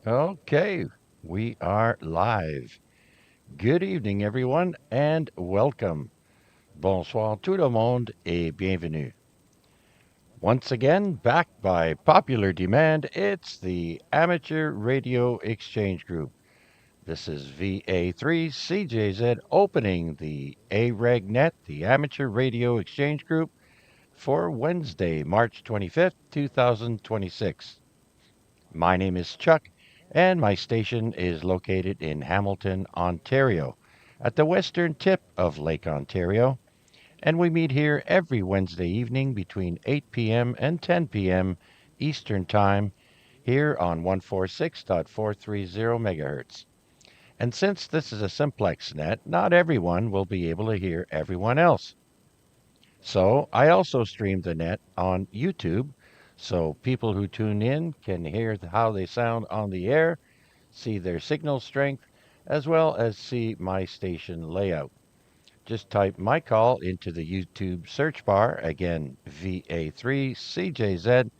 Okay, we are live. Good evening, everyone, and welcome. Bonsoir tout le monde et bienvenue. Once again, backed by popular demand, it's the Amateur Radio Exchange Group. This is VA3CJZ opening the AREG Net, the Amateur Radio Exchange Group, for Wednesday, March 25th, 2026. My name is Chuck, and my station is located in Hamilton, Ontario, at the western tip of Lake Ontario, and we meet here every Wednesday evening between 8 p.m. and 10 p.m. Eastern Time here on 146.430 megahertz. And since this is a simplex net, not everyone will be able to hear everyone else. So I also stream the net on YouTube so people who tune in can hear how they sound on the air, see their signal strength, as well as see my station layout. Just type my call into the YouTube search bar, again VA3CJZ,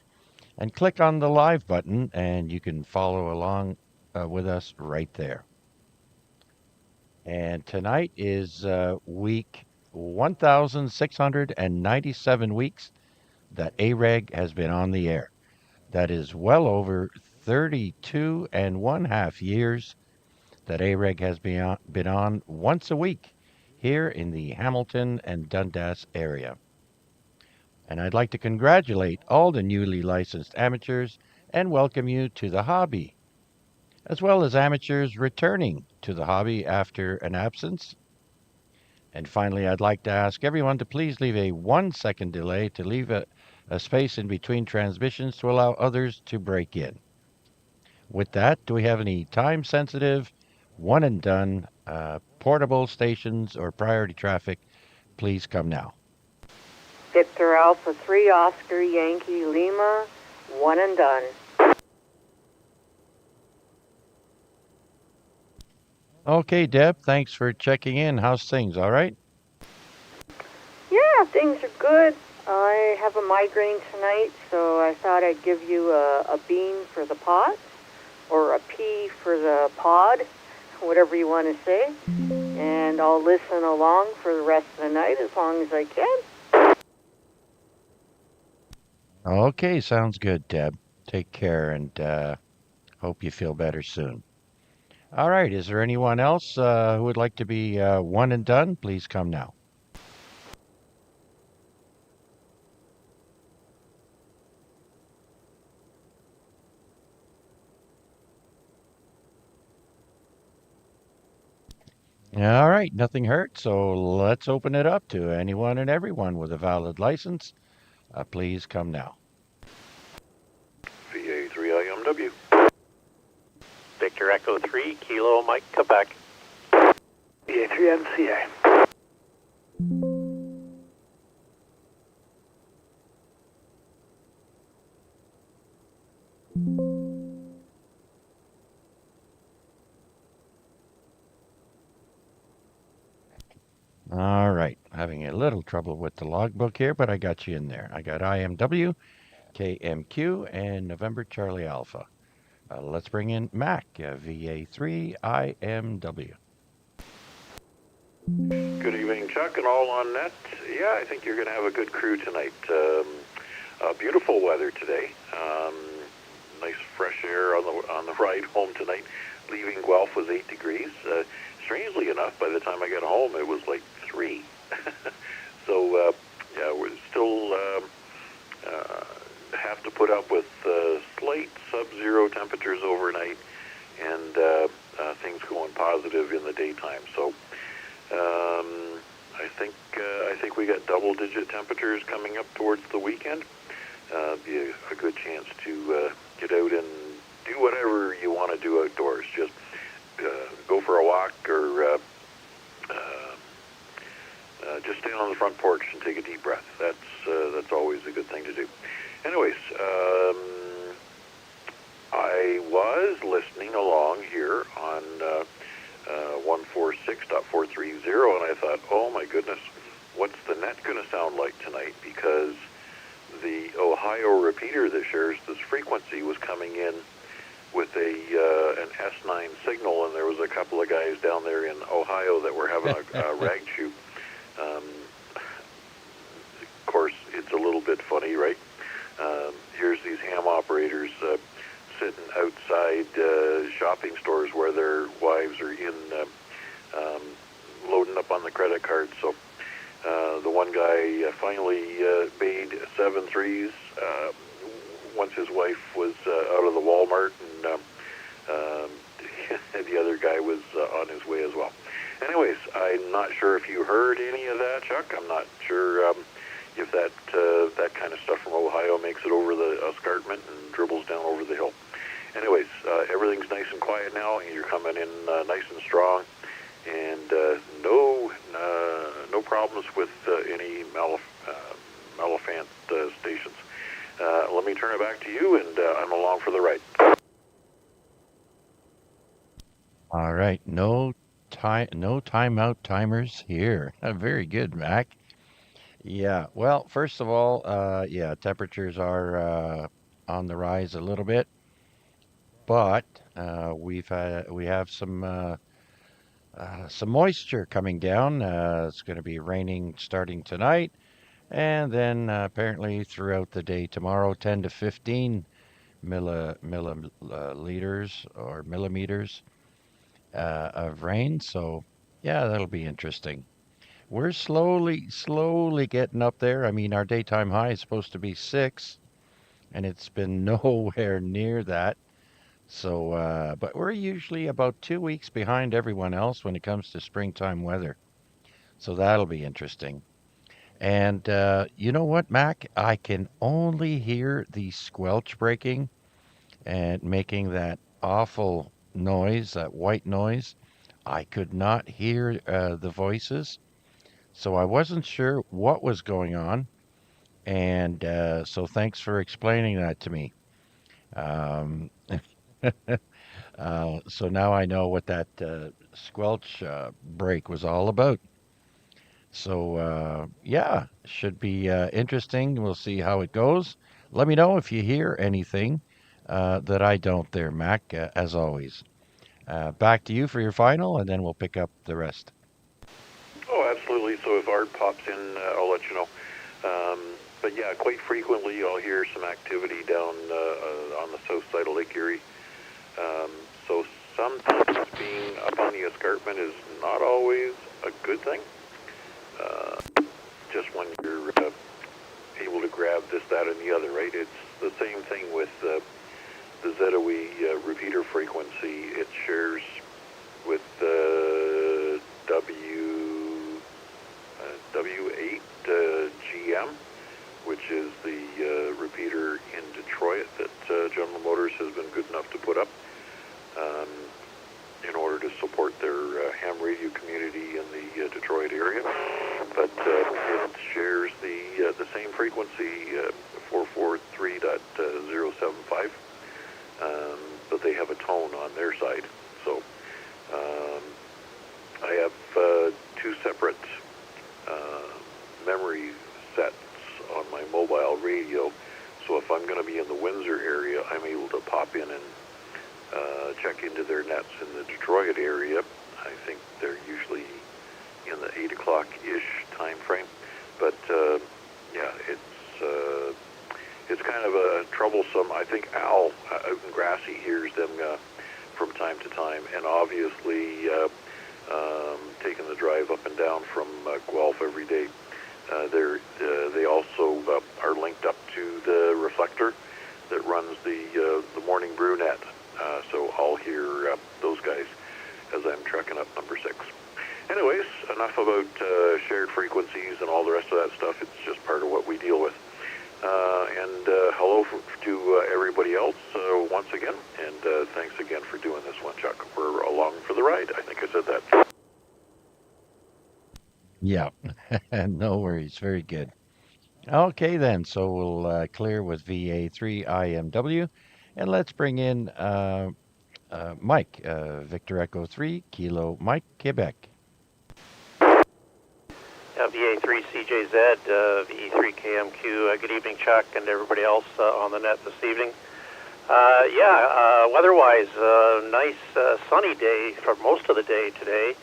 and click on the live button, and you can follow along with us right there. And tonight is week 1,697 weeks that AREG has been on the air. That is well over 32 and one half years that AREG has been on once a week here in the Hamilton and Dundas area. And I'd like to congratulate all the newly licensed amateurs and welcome you to the hobby, as well as amateurs returning to the hobby after an absence. And finally, I'd like to ask everyone to please leave a 1 second delay to leave a space in between transmissions to allow others to break in. With that, do we have any time sensitive, one and done, portable stations or priority traffic? Please come now. Victor Alpha 3 Oscar Yankee Lima, one and done. Okay, Deb, thanks for checking in. How's things? All right? Yeah, things are good. I have a migraine tonight, so I thought I'd give you a bean for the pot, or a pea for the pod, whatever you want to say. And I'll listen along for the rest of the night as long as I can. Okay, sounds good, Deb. Take care and hope you feel better soon. All right, is there anyone else who would like to be one and done? Please come now. All right, nothing hurt, so let's open it up to anyone and everyone with a valid license. Please come now. VA3IMW. Victor Echo 3, Kilo Mike, Quebec. VA3MCA. All right, having a little trouble with the logbook here, but I got you in there. I got IMW, KMQ, and November Charlie Alpha. Let's bring in Mac, VA3IMW. Good evening, Chuck, and all on net. Yeah, I think you're going to have a good crew tonight. Beautiful weather today. Nice fresh air on the ride home tonight. Leaving Guelph was 8 degrees. Strangely enough, by the time I got home, it was like 3. So, yeah, we're still have to put up with slight sub-zero temperatures overnight and things going positive in the daytime. So, I think we got double-digit temperatures coming up towards the weekend. Be a good chance to get out and do whatever you want to do outdoors. Just go for a walk or just stand on the front porch and take a deep breath. That's always a good thing to do. Anyways, I was listening along here on 146.430, and I thought, oh my goodness, what's the net going to sound like tonight? Because the Ohio repeater that shares this frequency was coming in with an S9 signal, and there was a couple of guys down there in Ohio that were having a rag chew. Um, of course, it's a little bit funny, right? Here's these ham operators sitting outside shopping stores where their wives are in um, loading up on the credit card. So the one guy finally made 7 threes once his wife was out of the Walmart, and the other guy was on his way as well. Anyways, I'm not sure if you heard any of that, Chuck. I'm not sure if that kind of stuff from Ohio makes it over the escarpment and dribbles down over the hill. Anyways, everything's nice and quiet now, and you're coming in nice and strong, and no problems with any Malafant stations. Let me turn it back to you, and I'm along for the ride. All right, no timeout timers here. Very good, Mac. Yeah. Well, first of all, yeah, temperatures are on the rise a little bit, but we have some moisture coming down. It's going to be raining starting tonight, and then apparently throughout the day tomorrow, 10 to 15 milliliters or millimeters of rain. So, yeah, that'll be interesting. We're slowly getting up there. I mean, our daytime high is supposed to be 6, and it's been nowhere near that. So, but we're usually about 2 weeks behind everyone else when it comes to springtime weather. So that'll be interesting. And you know what, Mac? I can only hear the squelch breaking and making that awful noise, that white noise. I could not hear the voices, so I wasn't sure what was going on. And so thanks for explaining that to me. Um, so now I know what that squelch break was all about. So yeah, should be interesting. We'll see how it goes. Let me know if you hear anything that I don't there, Mac, as always. Back to you for your final, and then we'll pick up the rest. Oh, absolutely. So if Art pops in, I'll let you know. Um, but yeah, quite frequently I'll hear some activity down on the south side of Lake Erie. So sometimes being up on the escarpment is not always a good thing. Uh, just when you're able to grab this, that, and the other, right? It's the same thing with the ZOE repeater frequency. It shares with W8 GM, which is the repeater in Detroit that General Motors has been good enough to put up um, in order to support their ham radio community in the Detroit area. But it shares the same frequency, 443.075, but they have a tone on their side. So I have 2 separate memory sets on my mobile radio. So if I'm going to be in the Windsor area, I'm able to pop in and check into their nets in the Detroit area. I think they're usually in the 8 o'clock-ish time frame. But yeah, it's kind of a troublesome. I think Al out in Grassy hears them from time to time, and obviously taking the drive up and down from Guelph every day. They also are linked up to the reflector that runs the morning brew net. So I'll hear those guys as I'm trekking up number 6. Anyways, enough about shared frequencies and all the rest of that stuff. It's just part of what we deal with. And hello to everybody else once again. And thanks again for doing this one, Chuck. We're along for the ride. I think I said that. Yeah, no worries. Very good. Okay, then. So we'll clear with VA3 IMW, and let's bring in Mike, Victor Echo 3, Kilo Mike, Quebec. VA3 CJZ, VE3 KMQ. Good evening, Chuck, and everybody else on the net this evening. Weather-wise, nice sunny day for most of the day today.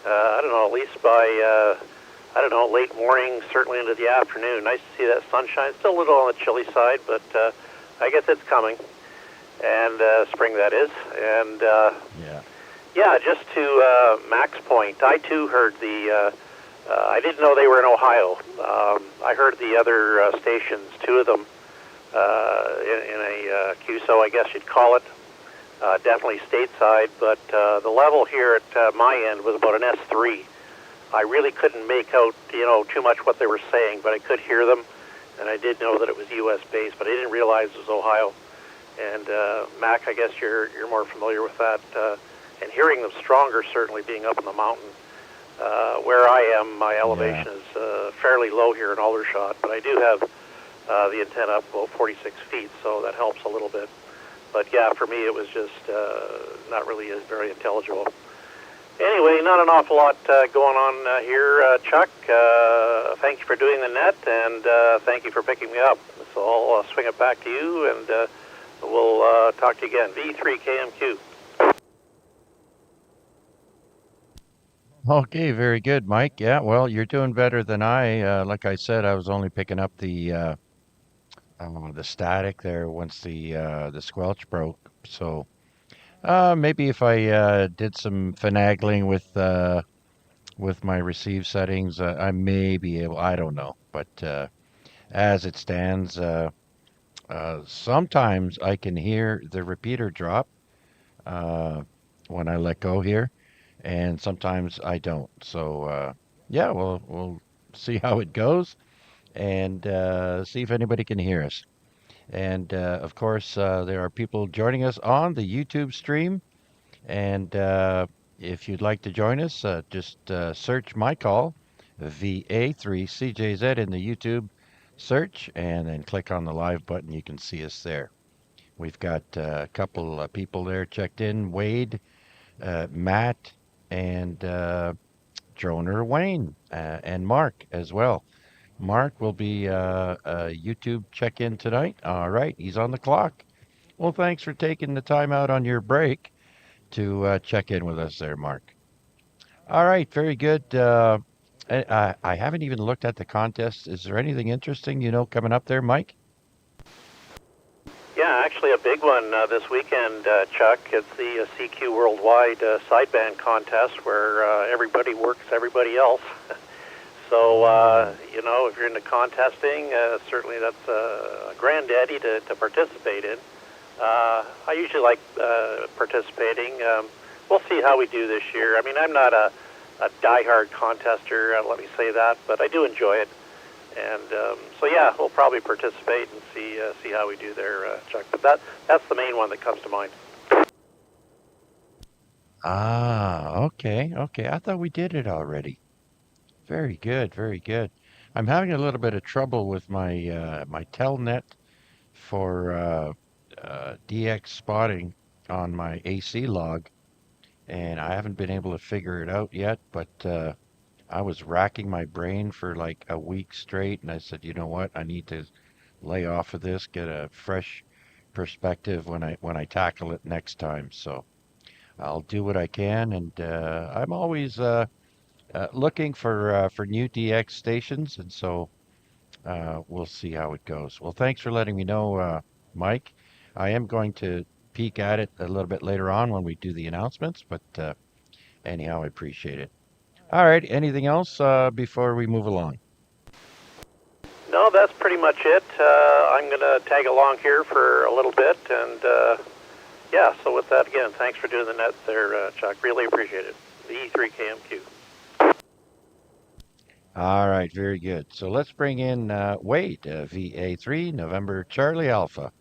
I don't know, at least by, I don't know, late morning, certainly into the afternoon. Nice to see that sunshine. Still a little on the chilly side, but I guess it's coming. And spring, that is. And Yeah. yeah, just to Mac's point, I too heard I didn't know they were in Ohio. I heard the other stations, two of them, in a QSO, I guess you'd call it. Definitely stateside, but the level here at my end was about an S3. I really couldn't make out, too much what they were saying, but I could hear them, and I did know that it was U.S. based, but I didn't realize it was Ohio. And Mac, I guess you're more familiar with that, and hearing them stronger, certainly being up in the mountain. Where I am, my Yeah. elevation is fairly low here in Aldershot, but I do have the antenna up about 46 feet, so that helps a little bit. But yeah, for me, it was just not really very intelligible. Anyway, not an awful lot going on here, Chuck. Thank you for doing the net, and thank you for picking me up. So I'll swing it back to you, and we'll talk to you again. V3KMQ. Okay, very good, Mike. Yeah, well, you're doing better than I. Like I said, I was only picking up the static there once the squelch broke. So maybe if I did some finagling with my receive settings, I may be able. I don't know, but as it stands, sometimes I can hear the repeater drop uh, when I let go here, and sometimes I don't. So yeah, we'll see how it goes and see if anybody can hear us. And of course, there are people joining us on the YouTube stream. And if you'd like to join us, just search my call, VA3CJZ, in the YouTube search, and then click on the live button. You can see us there. We've got a couple people there checked in, Wade, Matt, and Droner Wayne, and Mark as well. Mark will be a YouTube check in tonight. All right, he's on the clock. Well, thanks for taking the time out on your break to check in with us there, Mark. All right, very good. I haven't even looked at the contest. Is there anything interesting coming up there, Mike? Yeah, actually a big one this weekend, Chuck. It's the CQ Worldwide Sideband Contest where everybody works everybody else. So, Oh, if you're into contesting, certainly that's a granddaddy to participate in. I usually like participating. We'll see how we do this year. I mean, I'm not a diehard contester, let me say that, but I do enjoy it. And so, yeah, we'll probably participate and see how we do there, Chuck. But that's the main one that comes to mind. okay, okay. I thought we did it already. Very good, very good. I'm having a little bit of trouble with my telnet for DX spotting on my AC log, and I haven't been able to figure it out yet. But I was racking my brain for like a week straight, and I said, you know what? I need to lay off of this, get a fresh perspective when I tackle it next time. So I'll do what I can, and I'm always looking for new DX stations, and so we'll see how it goes. Well, thanks for letting me know, Mike. I am going to peek at it a little bit later on when we do the announcements, but anyhow, I appreciate it. All right, anything else before we move along? No, that's pretty much it. I'm going to tag along here for a little bit. And, yeah, so with that, again, thanks for doing the net there, Chuck. Really appreciate it. V3KMQ. All right, very good. So let's bring in Wade, VA3, November Charlie Alpha.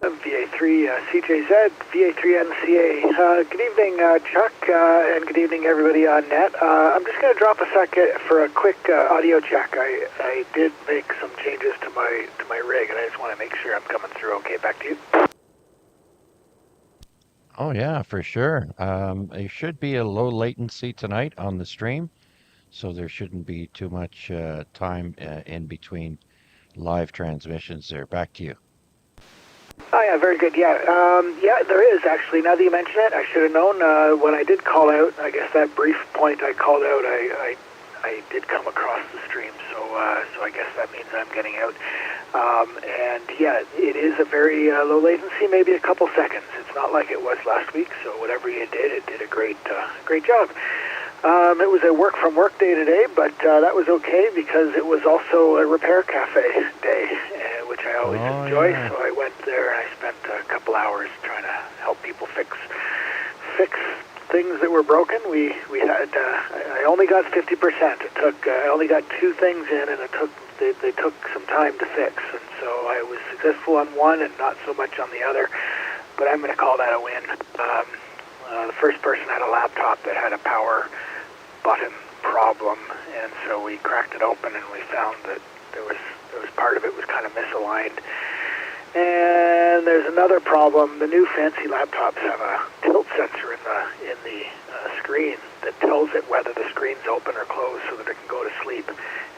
VA3 CJZ, VA3 NCA. Good evening, Chuck, and good evening, everybody on net. I'm just going to drop a second for a quick audio check. I did make some changes to my rig, and I just want to make sure I'm coming through okay. Back to you. Oh yeah, for sure. There should be a low latency tonight on the stream, so there shouldn't be too much time in between live transmissions there. Back to you. Oh, yeah, very good. Yeah, yeah, there is actually. Now that you mention it, I should have known when I did call out. I guess that brief point I called out, I did come across the stream, so I guess that means I'm getting out. And yeah, it is a very low latency, maybe a couple seconds. It's not like it was last week. So whatever you did, it did a great job. It was a work from work day today, but that was okay because it was also a repair cafe day, which I always enjoy. Yeah. So I went there and I spent a couple hours trying to help people fix things that were broken. We had I only got 50%. It took I only got 2 things in, and they took some time to fix, and so I was successful on one and not so much on the other. But I'm going to call that a win. The first person had a laptop that had a power button problem, and so we cracked it open and we found that there was part of it was kind of misaligned. And there's another problem. The new fancy laptops have a tilt sensor in the screen that tells it whether the screen's open or closed so that it can go to sleep.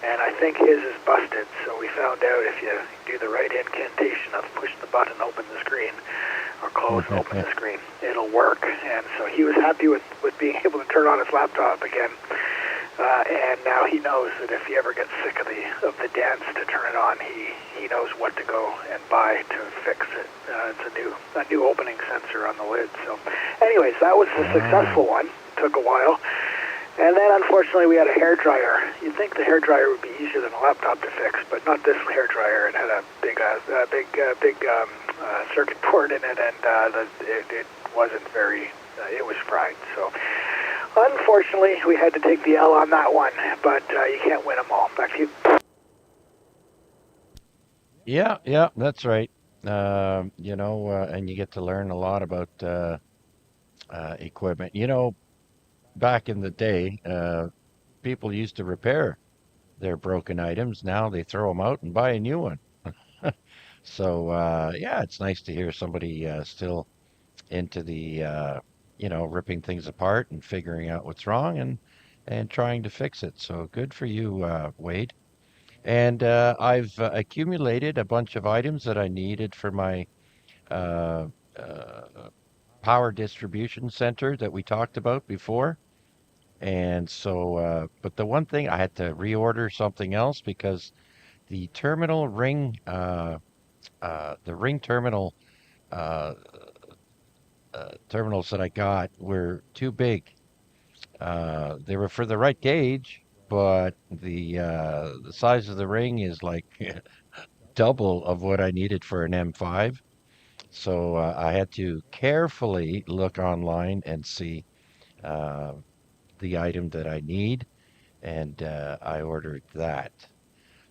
And I think his is busted, so we found out if you do the right incantation of push the button, open the screen, or close, open the screen, it'll work. And so he was happy with being able to turn on his laptop again. And now he knows that if he ever gets sick of the dance to turn it on, he knows what to go and buy to fix it. It's a new opening sensor on the lid. So, anyways, that was a successful one. Took a while. And then, unfortunately, we had a hairdryer. You'd think the hairdryer would be easier than a laptop to fix, but not this hairdryer. It had a big circuit board in it, and it wasn't very. It was fried. So, unfortunately, we had to take the L on that one. But you can't win them all. Back to you. Yeah, that's right. And you get to learn a lot about equipment. Back in the day, people used to repair their broken items. Now they throw them out and buy a new one. So, yeah, it's nice to hear somebody still into the, ripping things apart and figuring out what's wrong and trying to fix it. So good for you, Wade. And I've accumulated a bunch of items that I needed for my uh, uh, power distribution center that we talked about before. And so, but the one thing I had to reorder something else because the terminal ring, the ring terminal uh, terminals that I got were too big. They were for the right gauge, but the size of the ring is like double of what I needed for an M5. So I had to carefully look online and see uh, the item that I need, and I ordered that.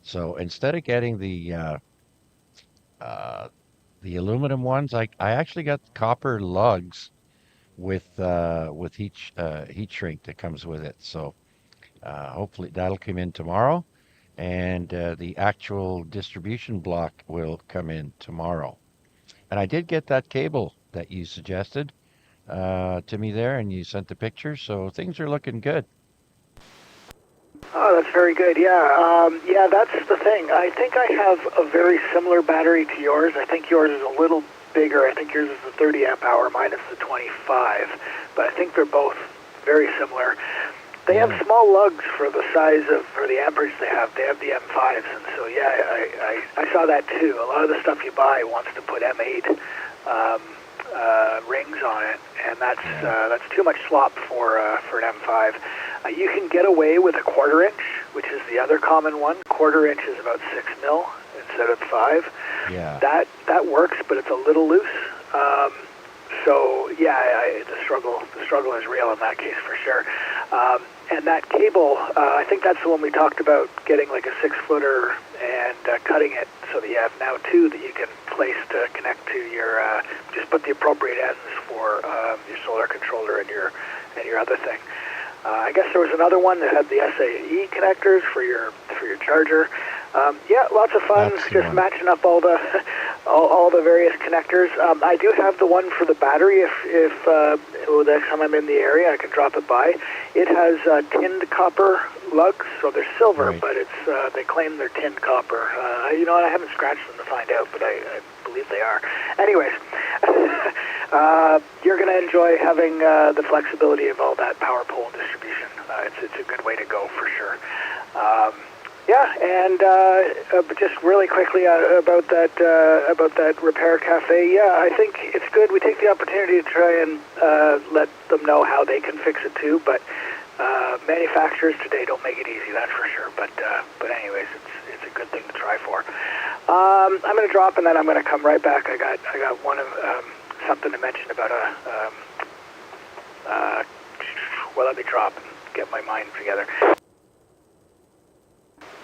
So instead of getting uh, the aluminum ones, I actually got copper lugs with heat shrink that comes with it. So hopefully that'll come in tomorrow, and the actual distribution block will come in tomorrow. And I did get that cable that you suggested to me there, and you sent the picture, so things are looking good. Oh, that's very good. Yeah, yeah, that's the thing. I think I have a very similar battery to yours. I think yours is a little bigger. I think yours is the 30 amp hour, mine is the 25. But I think they're both very similar. They have small lugs for the size for the amperage they have. They have the M5s, and so yeah, I saw that too. A lot of the stuff you buy wants to put M8 rings on it, and that's too much slop for an M5. You can get away with a 1/4 inch, which is the other common one. 1/4 inch is about 6 mil instead of 5. Yeah. That works, but it's a little loose. So yeah, the struggle is real in that case for sure. And that cable, I think that's the one we talked about, getting like a 6-footer and cutting it so that you have now 2 that you can place to connect to your. Just put the appropriate ends for your solar controller and your other thing. I guess there was another one that had the SAE connectors for your charger. Yeah, lots of fun just matching up all the all the various connectors. I do have the one for the battery. If the next time I'm in the area, I can drop it by. It has tinned copper lugs, so they're silver, Right. but they claim they're tinned copper. I haven't scratched them to find out, but I believe they are. Anyways, you're going to enjoy having the flexibility of all that power pole distribution. It's a good way to go for sure. Yeah, and but just really quickly about that repair cafe. Yeah, I think it's good. We take the opportunity to try and let them know how they can fix it too. But manufacturers today don't make it easy, that's for sure. But anyways, it's a good thing to try for. I'm going to drop and then I'm going to come right back. I got one of something to mention about well, let me drop and get my mind together.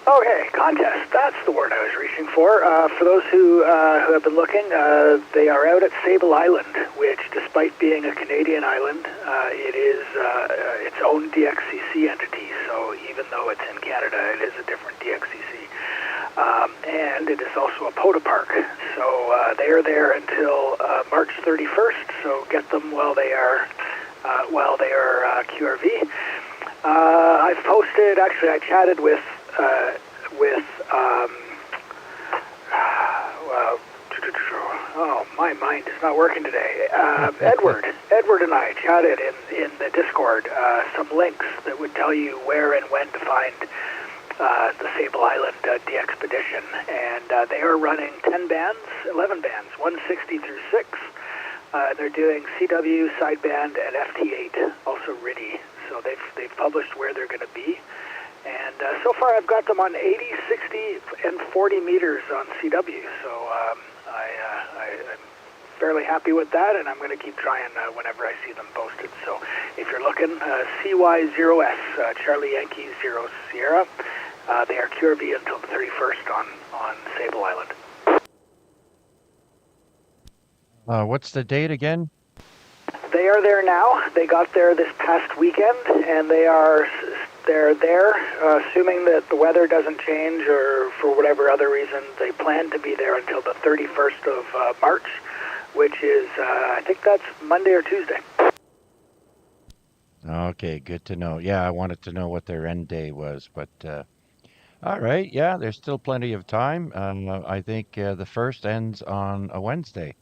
Okay, contest. That's the word I was reaching for. For those who have been looking, they are out at Sable Island, which, despite being a Canadian island, it is its own DXCC entity. So even though it's in Canada, it is a different DXCC. And it is also a POTA park. So they are there until March 31st. So get them while they are QRV. I've posted. Actually, I chatted with oh, my mind is not working today. Edward and I chatted in the Discord some links that would tell you where and when to find the Sable Island DXpedition, and they are running 11 bands, 160 through 6. They're doing CW, sideband, and FT8, also RIDI. So they've published where they're going to be. And so far I've got them on 80, 60, and 40 meters on CW. So I'm fairly happy with that, and I'm going to keep trying whenever I see them posted. So if you're looking, CY0S, Charlie Yankee 0 Sierra, they are QRV until the 31st on Sable Island. What's the date again? They are there now. They got there this past weekend, and they're there, assuming that the weather doesn't change or for whatever other reason. They plan to be there until the 31st of March, which is, I think that's Monday or Tuesday. Okay, good to know. Yeah, I wanted to know what their end day was, but all right. Yeah, there's still plenty of time. I think the first ends on a Wednesday,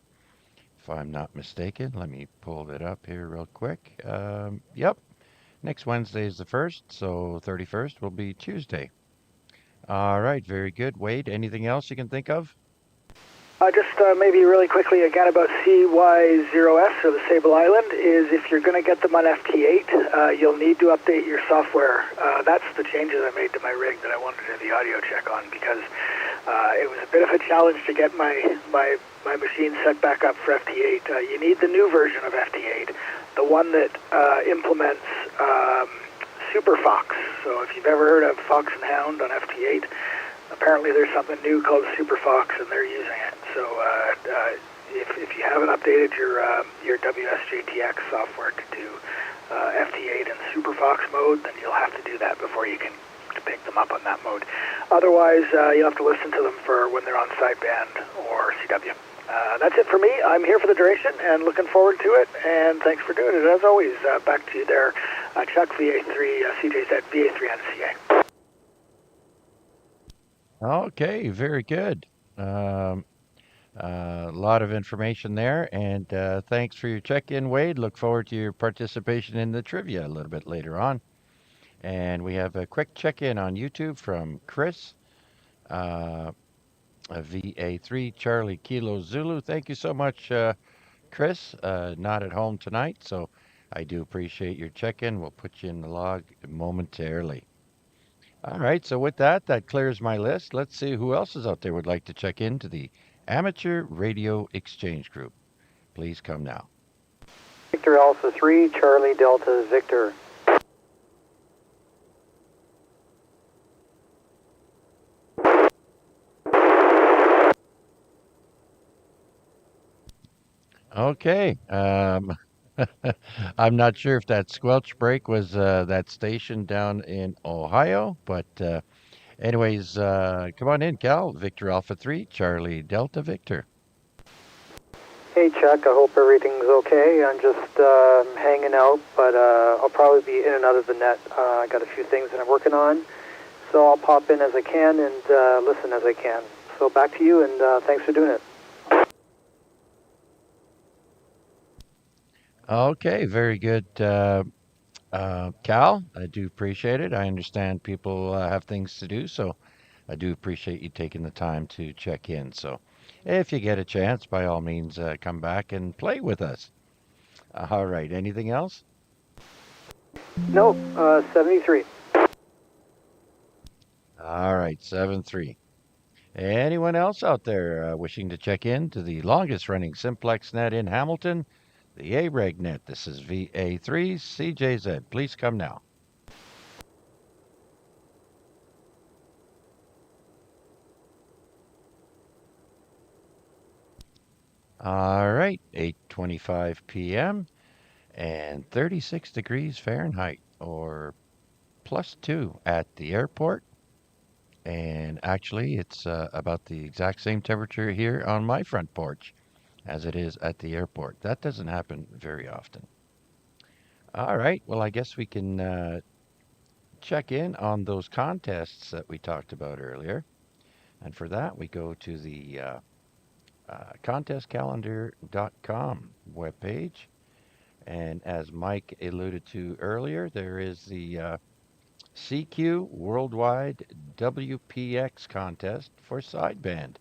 if I'm not mistaken. Let me pull it up here real quick. Yep, next Wednesday is the first, so 31st will be Tuesday. All right, very good. Wade, anything else you can think of? Just maybe really quickly again about CY0S or the Sable Island is if you're going to get them on FT8, you'll need to update your software. That's the changes I made to my rig that I wanted to do the audio check on because it was a bit of a challenge to get my machine set back up for FT8. You need the new version of FT8, the one that implements Super Fox. So if you've ever heard of Fox and Hound on FT8, apparently there's something new called Super Fox, and they're using it. So if you haven't updated your WSJTX software to do FT8 and Super Fox mode, then you'll have to do that before you can pick them up on that mode. Otherwise, you'll have to listen to them for when they're on sideband or CW. That's it for me. I'm here for the duration and looking forward to it. And thanks for doing it. As always, back to you there, Chuck VA3, CJZ VA3 NCA. Okay, very good. A lot of information there, and thanks for your check-in, Wade. Look forward to your participation in the trivia a little bit later on. And we have a quick check-in on YouTube from Chris, a VA3 Charlie Kilo Zulu. Thank you so much, Chris. Not at home tonight, so I do appreciate your check-in. We'll put you in the log momentarily. All right, so with that, that clears my list. Let's see who else is out there would like to check into the Amateur Radio Exchange Group. Please come now. Victor Alpha 3, Charlie Delta Victor. Okay. I'm not sure if that squelch break was that station down in Ohio, but anyways, come on in, Cal. Victor Alpha 3, Charlie Delta Victor. Hey Chuck, I hope everything's okay. I'm just hanging out, but I'll probably be in and out of the net. I got a few things that I'm working on, so I'll pop in as I can and listen as I can. So back to you, and thanks for doing it. Okay, very good, Cal. I do appreciate it. I understand people have things to do, so I do appreciate you taking the time to check in. So, if you get a chance, by all means, come back and play with us. All right. Anything else? No, 73. All right. 7-3. Anyone else out there wishing to check in to the longest running simplex net in Hamilton, the AREG net? This is VA3 CJZ. Please come now. All right. 8:25 p.m. and 36 degrees Fahrenheit, or +2 at the airport. And actually, it's about the exact same temperature here on my front porch as it is at the airport. That doesn't happen very often. All right. Well, I guess we can check in on those contests that we talked about earlier. And for that, we go to the contestcalendar.com webpage. And as Mike alluded to earlier, there is the CQ Worldwide WPX contest for sideband.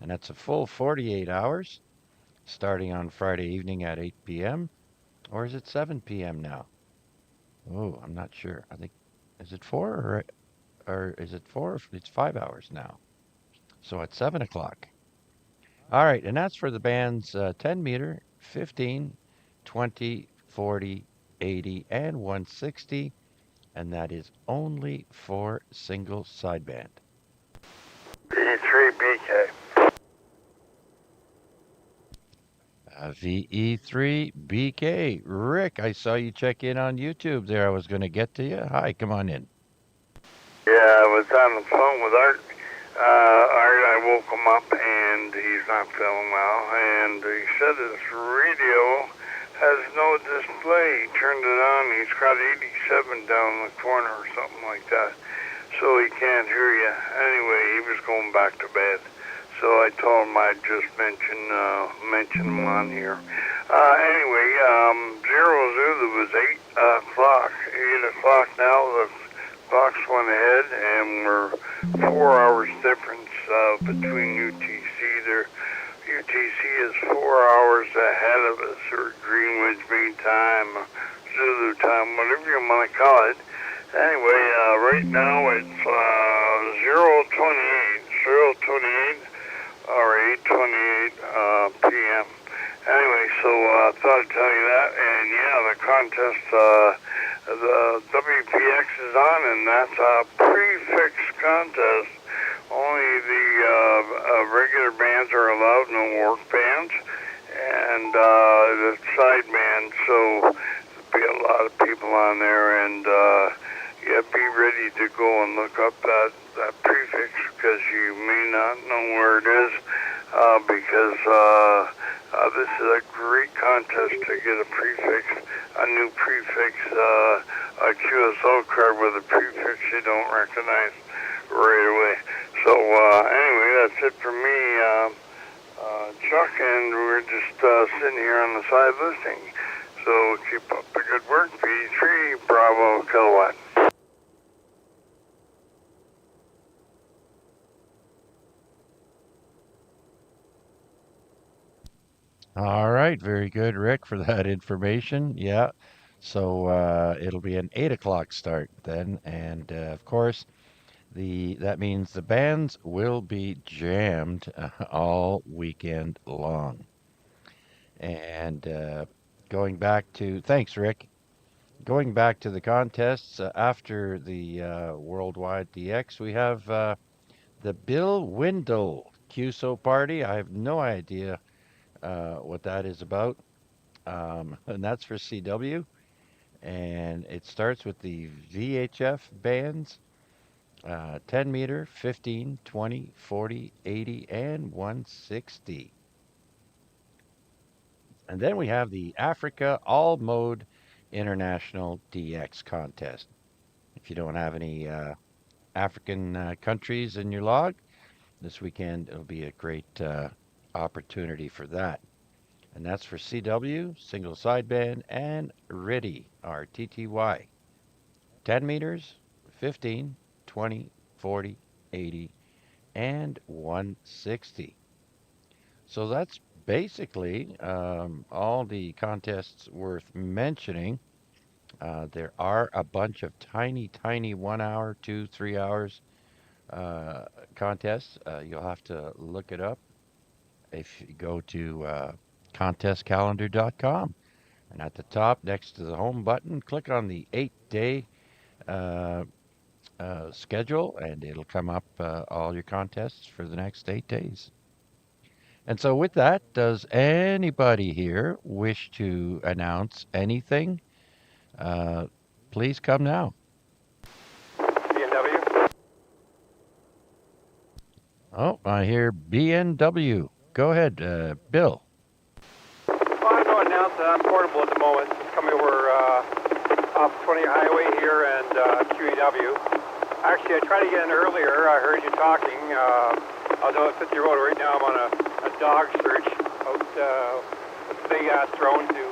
And that's a full 48 hours starting on Friday evening at 8 p.m. Or is it 7 p.m. now? Oh, I'm not sure. I think, is it 4 or is it 4? It's 5 hours now. So at 7 o'clock. All right. And that's for the bands 10 meter, 15, 20, 40, 80, and 160. And that is only for single sideband. VE3BK. VE3BK. Rick, I saw you check in on YouTube there. I was going to get to you. Hi, come on in. Yeah, I was on the phone with Art. Art, I woke him up and he's not feeling well. And he said his radio has no display. He turned it on. He's got 87 down the corner or something like that. So he can't hear you. Anyway, he was going back to bed. So I told him I'd just mention him on here. Anyway, Zero Zulu was 8 o'clock. 8 o'clock now. The clocks went ahead, and we're 4 hours difference between UTC. There, UTC is 4 hours ahead of us, or Greenwich Mean Time, Zulu time, whatever you want to call it. Anyway, right now it's 0:28 or 8:28 p.m. Anyway, so thought I'd tell you that, and yeah, the contest, the WPX is on, and that's a prefix contest. Only the regular bands are allowed, no work bands, and the side band. So there'll be a lot of people on there, and yeah, be ready to go and look up that prefix, because you may not know where it is, because this is a great contest to get a prefix, a new prefix, a QSL card with a prefix you don't recognize right away. So anyway, that's it for me, Chuck, and we're just sitting here on the side listening. So keep up the good work, V3 Bravo Kilowatt. All right, very good, Rick, for that information. Yeah, so it'll be an 8 o'clock start then, and of course, that means the bands will be jammed all weekend long. And going back to, thanks, Rick. Going back to the contests after the Worldwide DX, we have the Bill Windle QSO party. I have no idea what that is about. And that's for CW. And it starts with the VHF bands 10 meter, 15, 20, 40, 80, and 160. And then we have the Africa All Mode International DX contest. If you don't have any African countries in your log, this weekend it'll be a great opportunity for that. And that's for CW, single sideband, and RTTY. RTTY. 10 meters, 15, 20, 40, 80, and 160. So that's basically all the contests worth mentioning. There are a bunch of tiny, tiny 1 hour, 2, 3 hours uh, contests. You'll have to look it up if you go to contestcalendar.com. And at the top, next to the home button, click on the 8-day uh, schedule, and it'll come up all your contests for the next 8 days. And so, with that, does anybody here wish to announce anything? Uh, Please come now. BMW. Oh, I hear BNW. Go ahead, Bill. Well, I'm going to announce that I'm portable at the moment. Just coming over off 20 highway here and QEW. Actually, I tried to get in earlier. I heard you talking. I was on 50 Road right now. I'm on a dog search out with a big ass drone to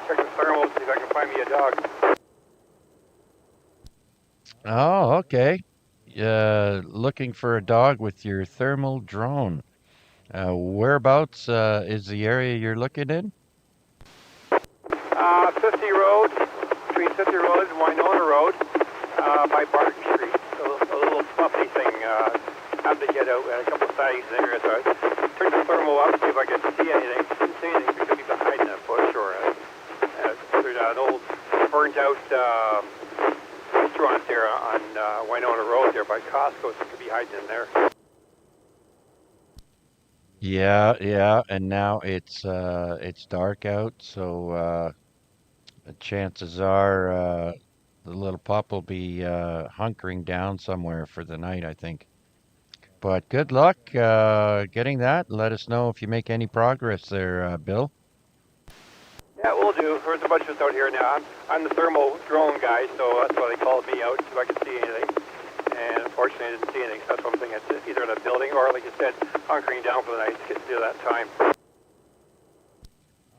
check the thermals, see if I can find me a dog. Oh, okay. Looking for a dog with your thermal drone. Whereabouts is the area you're looking in? 50 Road, between 50 Road and Winona Road, by Barton Street. A little fluffy thing. Have to get out at a couple of sightings there. So I turned the thermal up, see if I could see anything. Didn't see anything because people hiding in a bush or there's an old burnt out restaurant there on Winona Road there by Costco, so it could be hiding in there. Yeah, yeah, and now it's dark out, so chances are the little pup will be hunkering down somewhere for the night, I think. But good luck getting that. Let us know if you make any progress there, Bill. Yeah, we'll do. There's a bunch of us out here now. I'm the thermal drone guy, so that's why they called me out, so I could see anything. And unfortunately, I didn't see anything, so that's one thing. It's either in a building or, like you said, hunkering down for the night to get to that time.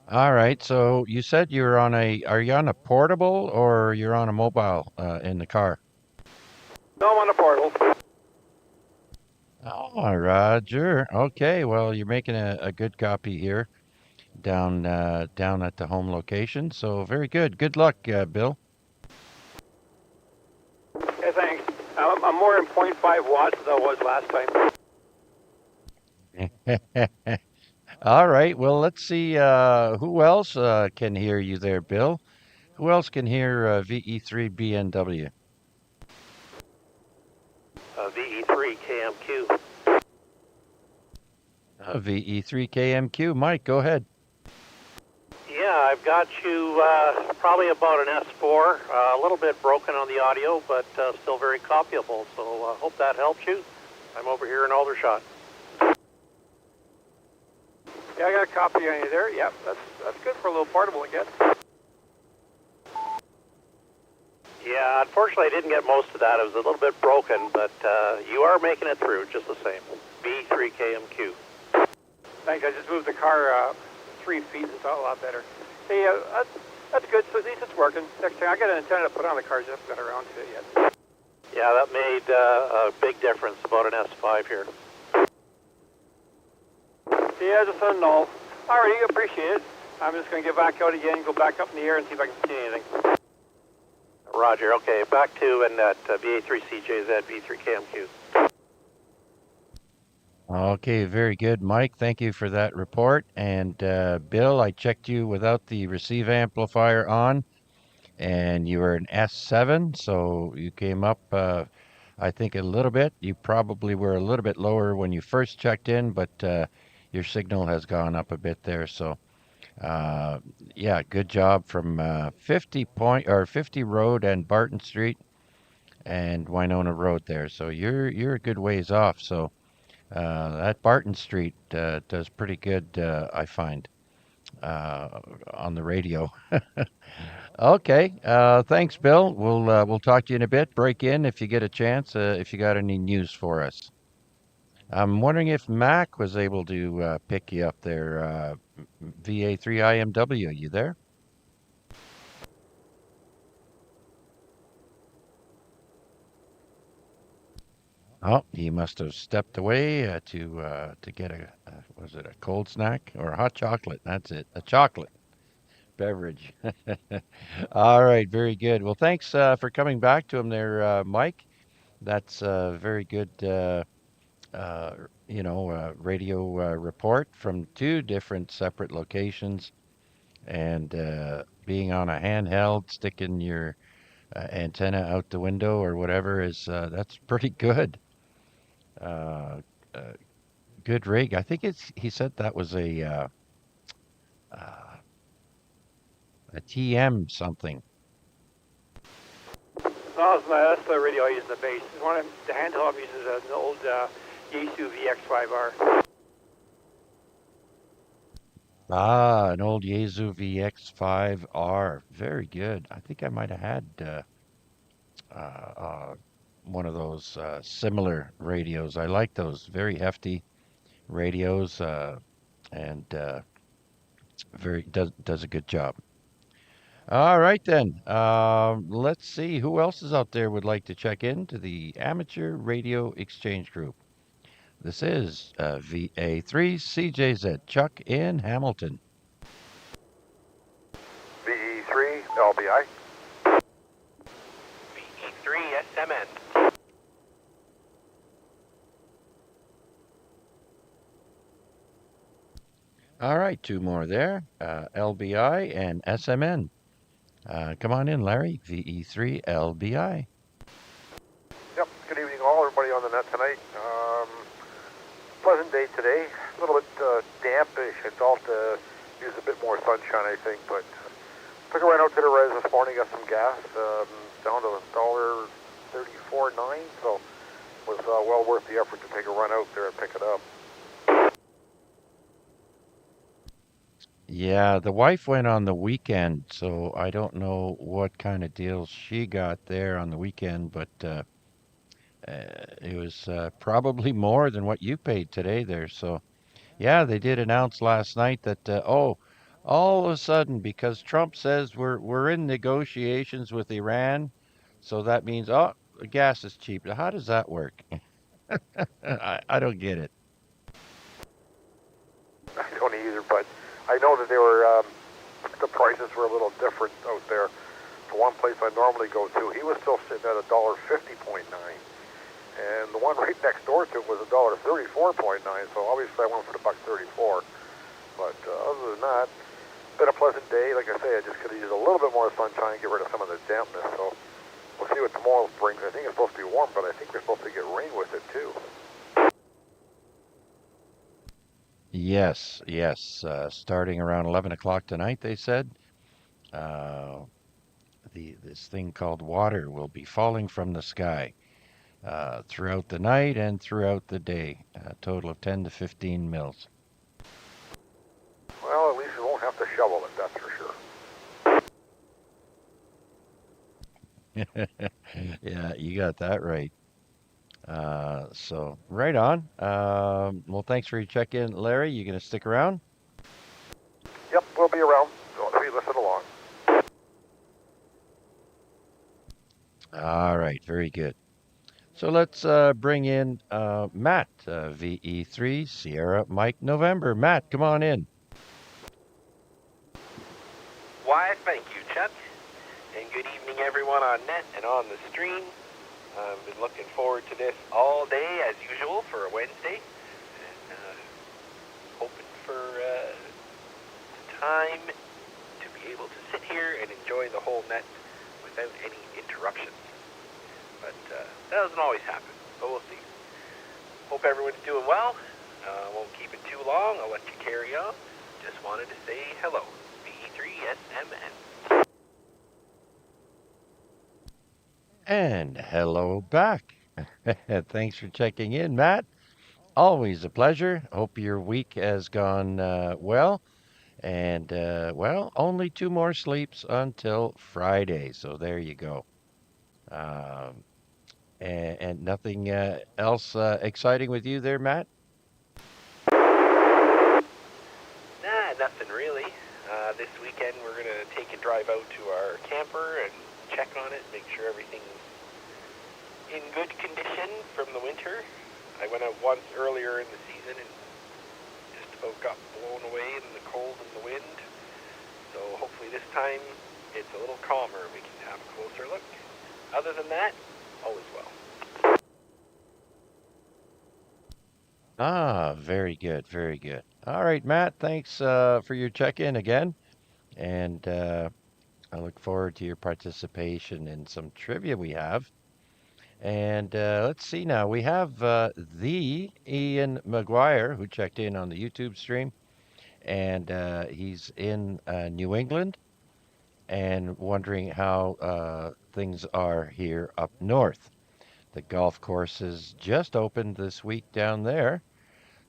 All right, so you said are you on a portable or you're on a mobile in the car? No, I'm on a portal. Oh, Roger. Okay, well, you're making a good copy here down at the home location. So very good. Good luck, Bill. Yeah, thanks. I'm more than 0.5 watts than I was last time. All right. Well, let's see who else can hear you there, Bill. Who else can hear VE3 BNW? VE3 KMQ. VE3 KMQ. Mike, go ahead. Yeah, I've got you probably about an S4, a little bit broken on the audio, but still very copyable. So I hope that helps you. I'm over here in Aldershot. Yeah, I got a copy on you there. Yeah, that's good for a little portable, I guess. Yeah, unfortunately I didn't get most of that. It was a little bit broken, but you are making it through just the same. V3 KMQ. Thanks. I just moved the car 3 feet. It's a lot better. Hey, that's good. So at least it's working. Next time I got an antenna to put on the car. Just haven't got around to it yet. Yeah, that made a big difference. About an S5 here. Yeah, just a null. Alrighty, appreciate it. I'm just going to get back out again, go back up in the air and see if I can see anything. Roger. Okay, back to and at VA3CJZ, V3KMQ. Okay, very good, Mike. Thank you for that report. And Bill, I checked you without the receive amplifier on, and you were an S7, so you came up, I think, a little bit. You probably were a little bit lower when you first checked in, but your signal has gone up a bit there. So, yeah, good job from 50 Road and Barton Street and Winona Road there. So you're a good ways off. So that Barton Street does pretty good, I find. on the radio. Okay. Thanks, Bill. We'll talk to you in a bit. Break in if you get a chance. If you got any news for us. I'm wondering if Mac was able to pick you up there. VA3 IMW. You there? Oh, he must have stepped away to get was it a cold snack or a hot chocolate? That's it, a chocolate beverage. All right, very good. Well, thanks for coming back to him there, Mike. That's a very good, uh, radio report from two different separate locations, and being on a handheld, sticking your antenna out the window or whatever is that's pretty good. Uh, uh, Good rig. I think he said that was uh, a TM something. No, that's the radio I use in the base. The handheld I'm using is an old Yaesu VX5R. Ah, an old Yaesu VX5R. Very good. I think I might have had uh, uh, one of those similar radios. I like those very hefty radios, and very does a good job. All right then. Let's see who else is out there would like to check in to the Amateur Radio Exchange Group. This is VA3 CJZ Chuck in Hamilton. VE3 LBI. VE3 SMN. All right, two more there. LBI and SMN. Come on in, Larry. VE3 LBI. Yep, good evening all, everybody on the net tonight. Pleasant day today, a little bit dampish. I thought use a bit more sunshine, I think, but took a run out to the res this morning, got some gas, down to $1.34.9, so it was well worth the effort to take a run out there and pick it up. Yeah, the wife went on the weekend, so I don't know what kind of deals she got there on the weekend, but it was probably more than what you paid today there. So, yeah, they did announce last night that all of a sudden, because Trump says we're in negotiations with Iran, so that means the gas is cheap. How does that work? I don't get it. I don't either, but I know that they were the prices were a little different out there. The one place I normally go to, he was still sitting at $1.50.9, and the one right next door to it was $1.34.9. So obviously I went for the $1.34. But other than that, been a pleasant day. Like I say, I just could have used a little bit more sunshine, get rid of some of the dampness. So we'll see what tomorrow brings. I think it's supposed to be warm, but I think we're supposed to get rain with it too. Yes, yes. Starting around 11 o'clock tonight, they said. Uh, this thing called water will be falling from the sky throughout the night and throughout the day. A total of 10 to 15 mils. Well, at least we won't have to shovel it, that's for sure. Yeah, you got that right. So right on. Well, thanks for your check-in, Larry. You gonna stick around? Yep, we'll be around. So if you listen along. All right, very good. So let's bring in Matt, VE3 Sierra Mike November. Matt, come on in. Why, thank you, Chuck. And good evening, everyone on net and on the stream. I've been looking forward to this all day, as usual, for a Wednesday. And hoping for time to be able to sit here and enjoy the whole net without any interruptions. But that doesn't always happen, but we'll see. Hope everyone's doing well. Won't keep it too long. I'll let you carry on. Just wanted to say hello. VE3SMN. And hello back. Thanks for checking in, Matt. Always a pleasure. Hope your week has gone well. And well, only two more sleeps until Friday. So there you go. Um, and nothing else exciting with you there, Matt? Nah, nothing really. This weekend we're gonna take a drive out to our camper and check on it, make sure everything's in good condition from the winter. I went out once earlier in the season and just about got blown away in the cold and the wind. So hopefully this time it's a little calmer. We can have a closer look. Other than that, all is well. Ah, very good, very good. All right, Matt, thanks for your check-in again. And I look forward to your participation in some trivia we have. And let's see now. We have the Ian McGuire who checked in on the YouTube stream, and he's in New England and wondering how things are here up north. The golf courses just opened this week down there.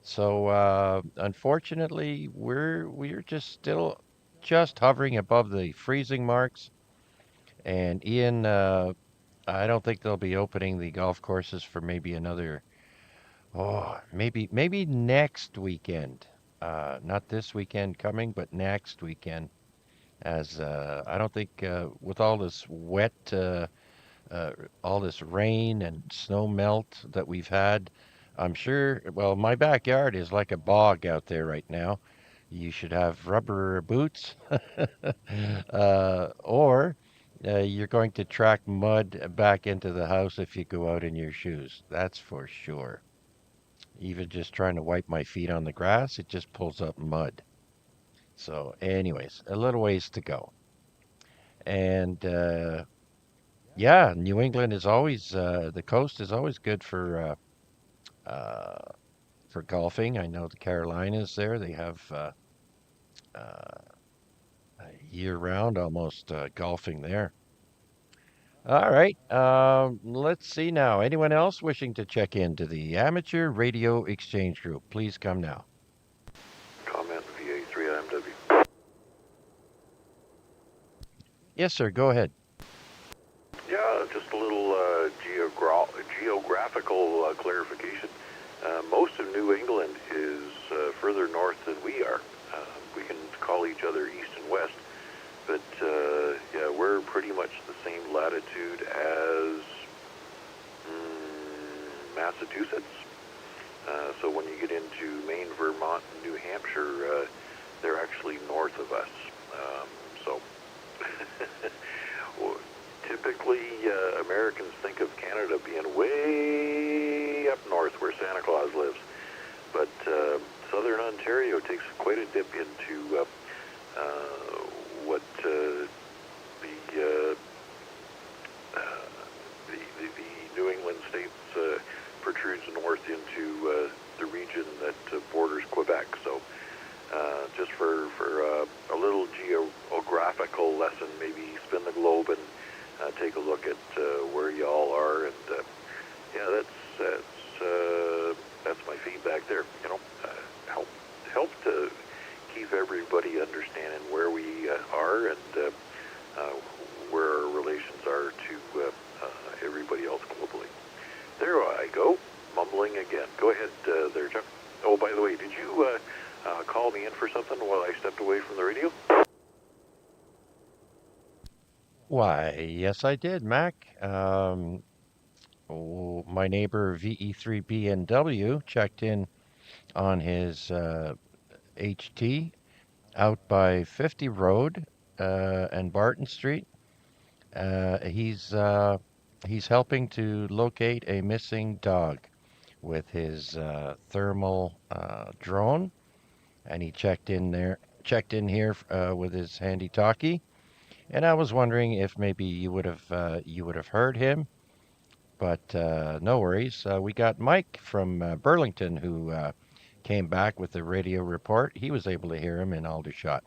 So unfortunately, we're just still just hovering above the freezing marks. And Ian, I don't think they'll be opening the golf courses for maybe another, maybe next weekend. Not this weekend coming, but next weekend. As I don't think with all this wet, uh, all this rain and snow melt that we've had, I'm sure. Well, my backyard is like a bog out there right now. You should have rubber boots, or you're going to track mud back into the house if you go out in your shoes. That's for sure. Even just trying to wipe my feet on the grass, it just pulls up mud. So, anyways, a little ways to go. And yeah, New England is always the coast is always good for golfing. I know the Carolinas there, they have uh, year round almost golfing there. All right. Let's see now. Anyone else wishing to check into the Amateur Radio Exchange Group? Please come now. Comment VA3MW. Yes, sir. Go ahead. Yeah, just a little geographical clarification. Most of New England is further north than we are. We can call each other east and west, but yeah, we're pretty much the same latitude as Massachusetts. So when you get into Maine, Vermont, and New Hampshire, they're actually north of us. So well, typically, Americans think of Canada being way up north where Santa Claus lives. But southern Ontario takes quite a dip into what the New England states protrudes north into the region that borders Quebec. So just for a little geographical lesson, maybe spin the globe and take a look at where y'all are. And yeah, that's my feedback there. You know, help to keep everybody understanding where we are and where our relations are to everybody else globally. There I go, mumbling again. Go ahead there, Chuck. Oh, by the way, did you call me in for something while I stepped away from the radio? Why, yes, I did, Mac. My neighbor VE3BNW checked in on his HT out by 50 Road and Barton Street. He's helping to locate a missing dog with his thermal drone, and he checked in here with his handy talkie. And I was wondering if maybe you would have heard him, but no worries. We got Mike from Burlington who came back with the radio report. He was able to hear him in Aldershot.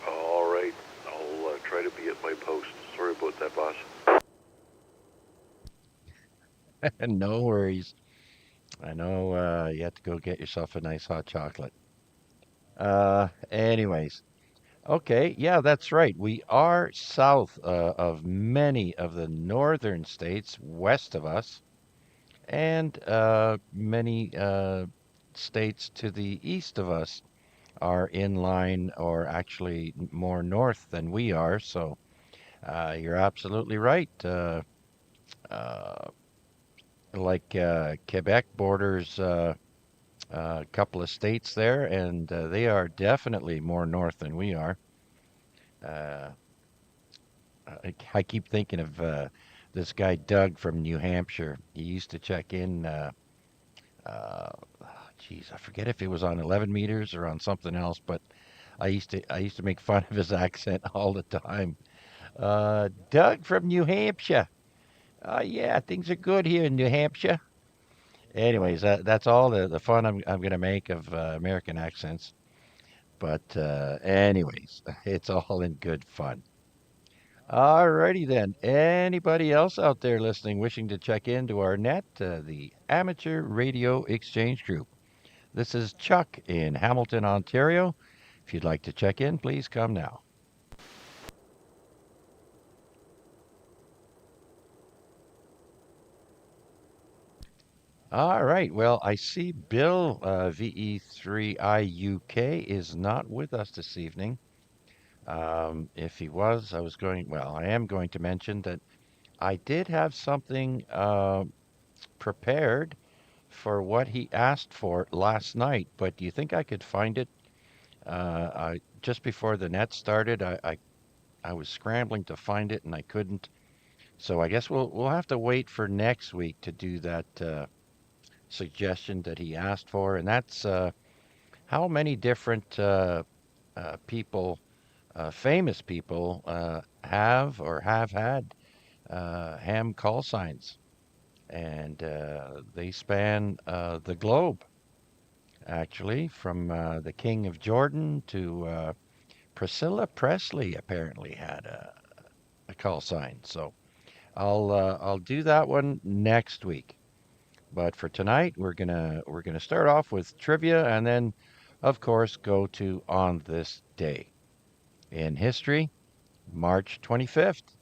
All right, I'll try to be at my post. Sorry about that, boss. No worries. I know you have to go get yourself a nice hot chocolate. Anyways, okay, yeah, that's right. We are south of many of the northern states west of us, and many states to the east of us are in line or actually more north than we are. So you're absolutely right. Uh, Quebec borders a couple of states there, and they are definitely more north than we are. Uh, I keep thinking of this guy Doug from New Hampshire. He used to check in. Uh, Geez, I forget if it was on 11 meters or on something else, but I used to make fun of his accent all the time. Doug from New Hampshire. Yeah, things are good here in New Hampshire. Anyways, that's all the fun I'm gonna make of American accents. But anyways, it's all in good fun. Alrighty then. Anybody else out there listening wishing to check into our net, the Amateur Radio Exchange Group. This is Chuck in Hamilton, Ontario. If you'd like to check in, please come now. All right. Well, I see Bill VE3IUK is not with us this evening. If he was, I am going to mention that I did have something prepared for what he asked for last night, but do you think I could find it? Just before the net started, I was scrambling to find it and I couldn't. So I guess we'll have to wait for next week to do that suggestion that he asked for, and that's how many different people, famous people, have or have had ham call signs, and they span the globe. Actually, from the King of Jordan to Priscilla Presley apparently had a call sign. So I'll do that one next week. But for tonight, we're gonna start off with trivia and then, of course, go to on this day in history, March 25th.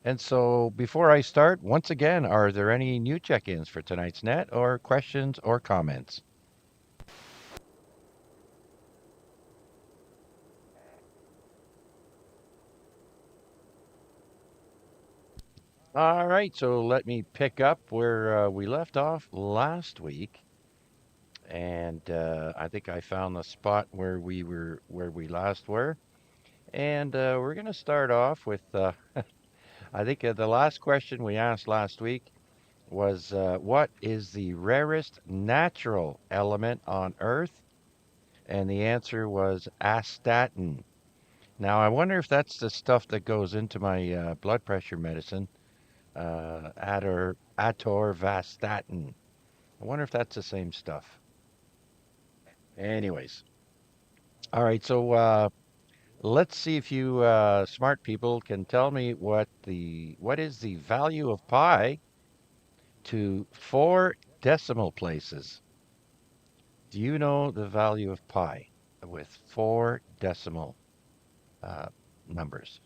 And so before I start, once again, are there any new check-ins for tonight's net or questions or comments? All right, so let me pick up where we left off last week. And I think I found the spot where we last were. And we're going to start off with, I think the last question we asked last week was, what is the rarest natural element on Earth? And the answer was astatin. Now, I wonder if that's the stuff that goes into my blood pressure medicine, atorvastatin. I wonder if that's the same stuff. Anyways, all right, so let's see if you smart people can tell me what is the value of pi to 4 decimal places. Do you know the value of pi with 4 decimal uh, numbers?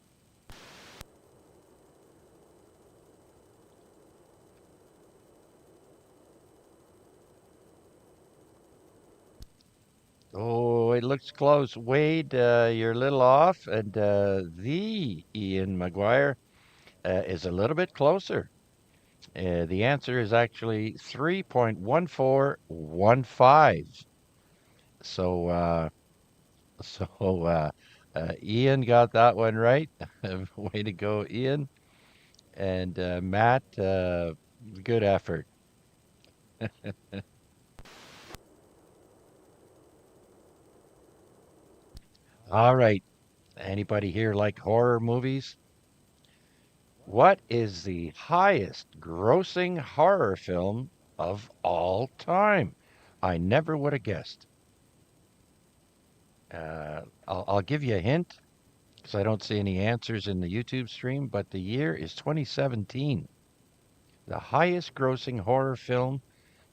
Oh, it looks close. Wade, you're a little off, and the Ian McGuire is a little bit closer. The answer is actually 3.1415. So, so Ian got that one right. Way to go, Ian. And Matt, good effort. All right. Anybody here like horror movies? What is the highest grossing horror film of all time? I never would have guessed. I'll give you a hint because I don't see any answers in the YouTube stream, but the year is 2017. The highest grossing horror film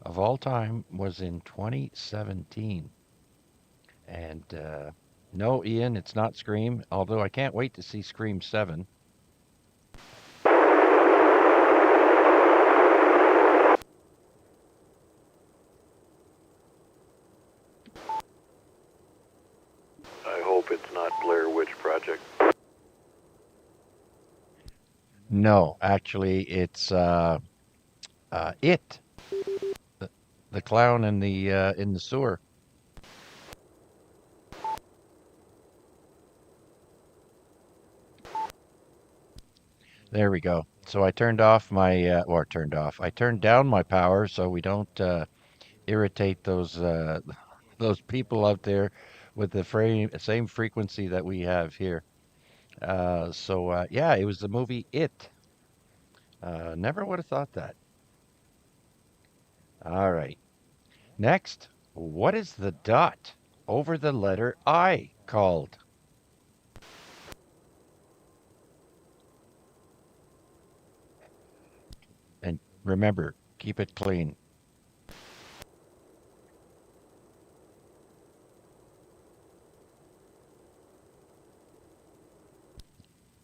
of all time was in 2017. And no, Ian, it's not Scream, although I can't wait to see Scream 7. I hope it's not Blair Witch Project. No, actually, it's It, the, the clown in the sewer. There we go. So I turned off my, or turned off. I turned down my power so we don't irritate those those people out there with the same frequency that we have here. Yeah, it was the movie It. Never would have thought that. All right. Next, what is the dot over the letter I called? And remember, keep it clean.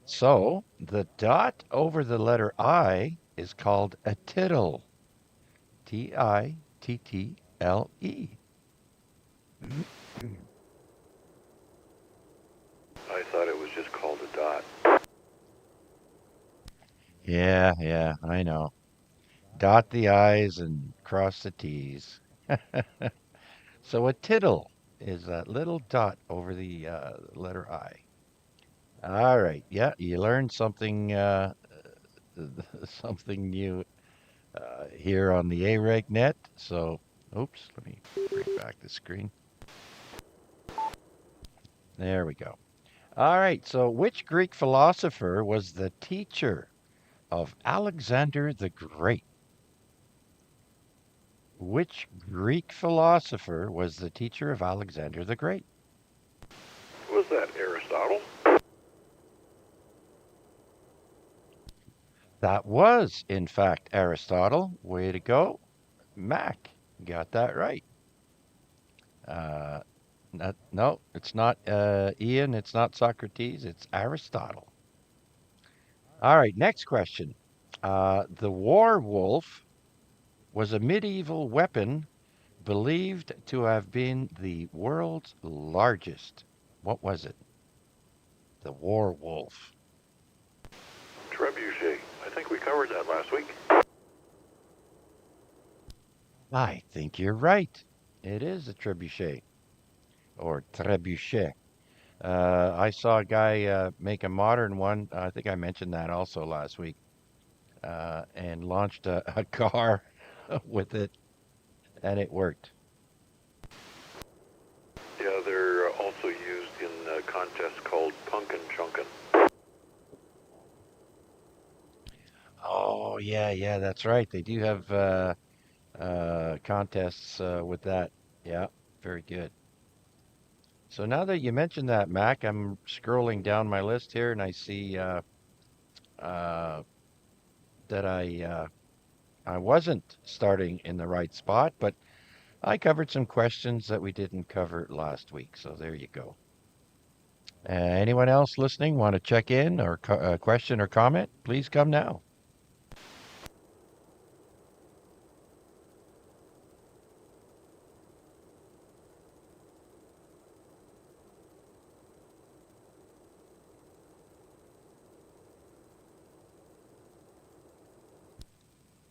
So the dot over the letter I is called a tittle. Tittle. I thought it was just called a dot. Yeah, I know. Dot the I's and cross the T's. So a tittle is a little dot over the letter I. All right. Yeah, you learned something something new here on the AREG net. So, oops, let me bring back the screen. There we go. All right. So, which Greek philosopher was the teacher of Alexander the Great? Which Greek philosopher was the teacher of Alexander the Great? Was that Aristotle? That was, in fact, Aristotle. Way to go. Mac, got that right. Uh, no, it's not Ian, it's not Socrates, it's Aristotle. All right, next question. The war wolf was a medieval weapon believed to have been the world's largest. What was it? The war wolf. Trebuchet. I think we covered that last week. I think you're right. It is a trebuchet or trebuchet. I saw a guy make a modern one. I think I mentioned that also last week, and launched a car with it, and it worked. Yeah, they're also used in contests called Punkin' Chunkin'. Oh, yeah, that's right. They do have contests with that. Yeah, very good. So now that you mentioned that, Mac, I'm scrolling down my list here, and I see uh, that I wasn't starting in the right spot, but I covered some questions that we didn't cover last week. So there you go. Anyone else listening want to check in or question or comment? Please come now.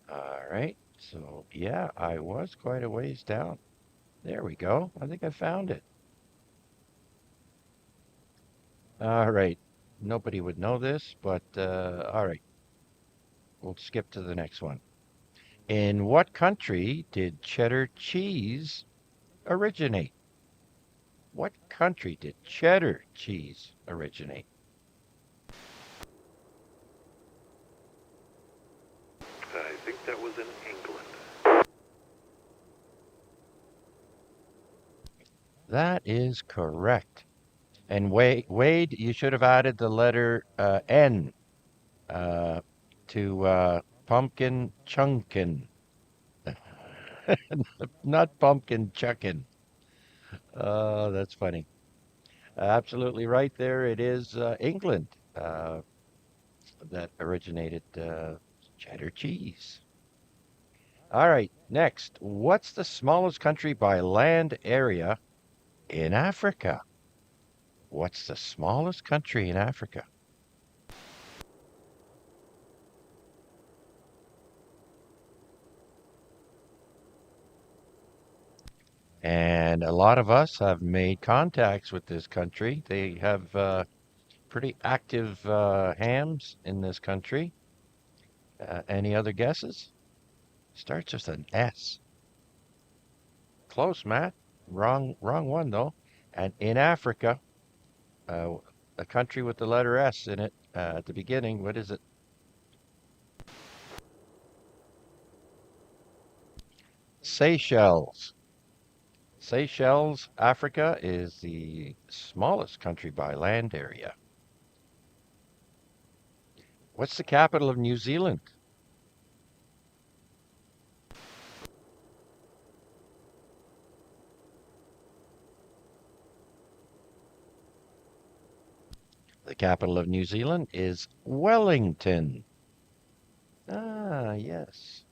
All right. So yeah, I was quite a ways down. There we go. I think I found it. All right. Nobody would know this, but all right. We'll skip to the next one. In what country did cheddar cheese originate? What country did cheddar cheese originate? I think that was in England. That is correct. And Wade, you should have added the letter N uh, to pumpkin chunkin, not pumpkin chuckin. That's funny. Absolutely right there. It is England that originated cheddar cheese. All right, next. What's the smallest country by land area in Africa? What's the smallest country in Africa? And a lot of us have made contacts with this country. They have pretty active hams in this country. Any other guesses? Starts with an S. Close, Matt. Wrong one though. And in Africa, uh, a country with the letter S in it at the beginning. What is it? Seychelles. Seychelles, Africa, is the smallest country by land area. What's the capital of New Zealand? The capital of New Zealand is Wellington. Ah, yes.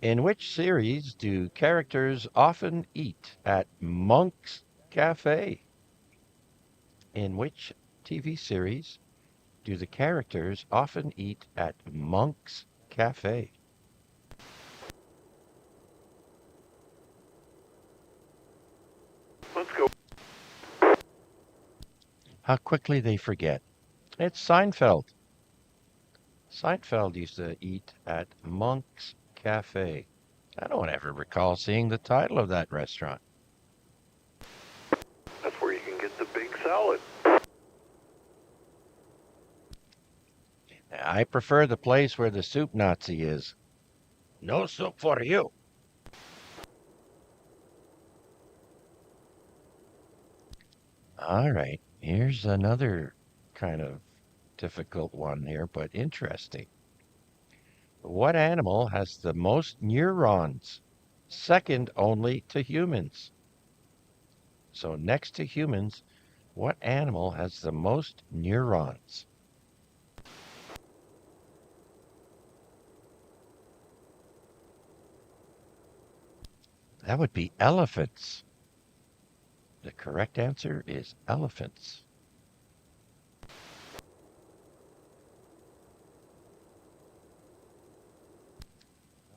In which series do characters often eat at Monk's Cafe? In which TV series do the characters often eat at Monk's Cafe? Let's go. How quickly they forget. It's Seinfeld. Seinfeld used to eat at Monk's Cafe. I don't ever recall seeing the title of that restaurant. That's where you can get the big salad. I prefer the place where the soup Nazi is. No soup for you. All right, here's another kind of difficult one here, but interesting. What animal has the most neurons? Second only to humans. So next to humans, what animal has the most neurons? That would be elephants. The correct answer is elephants.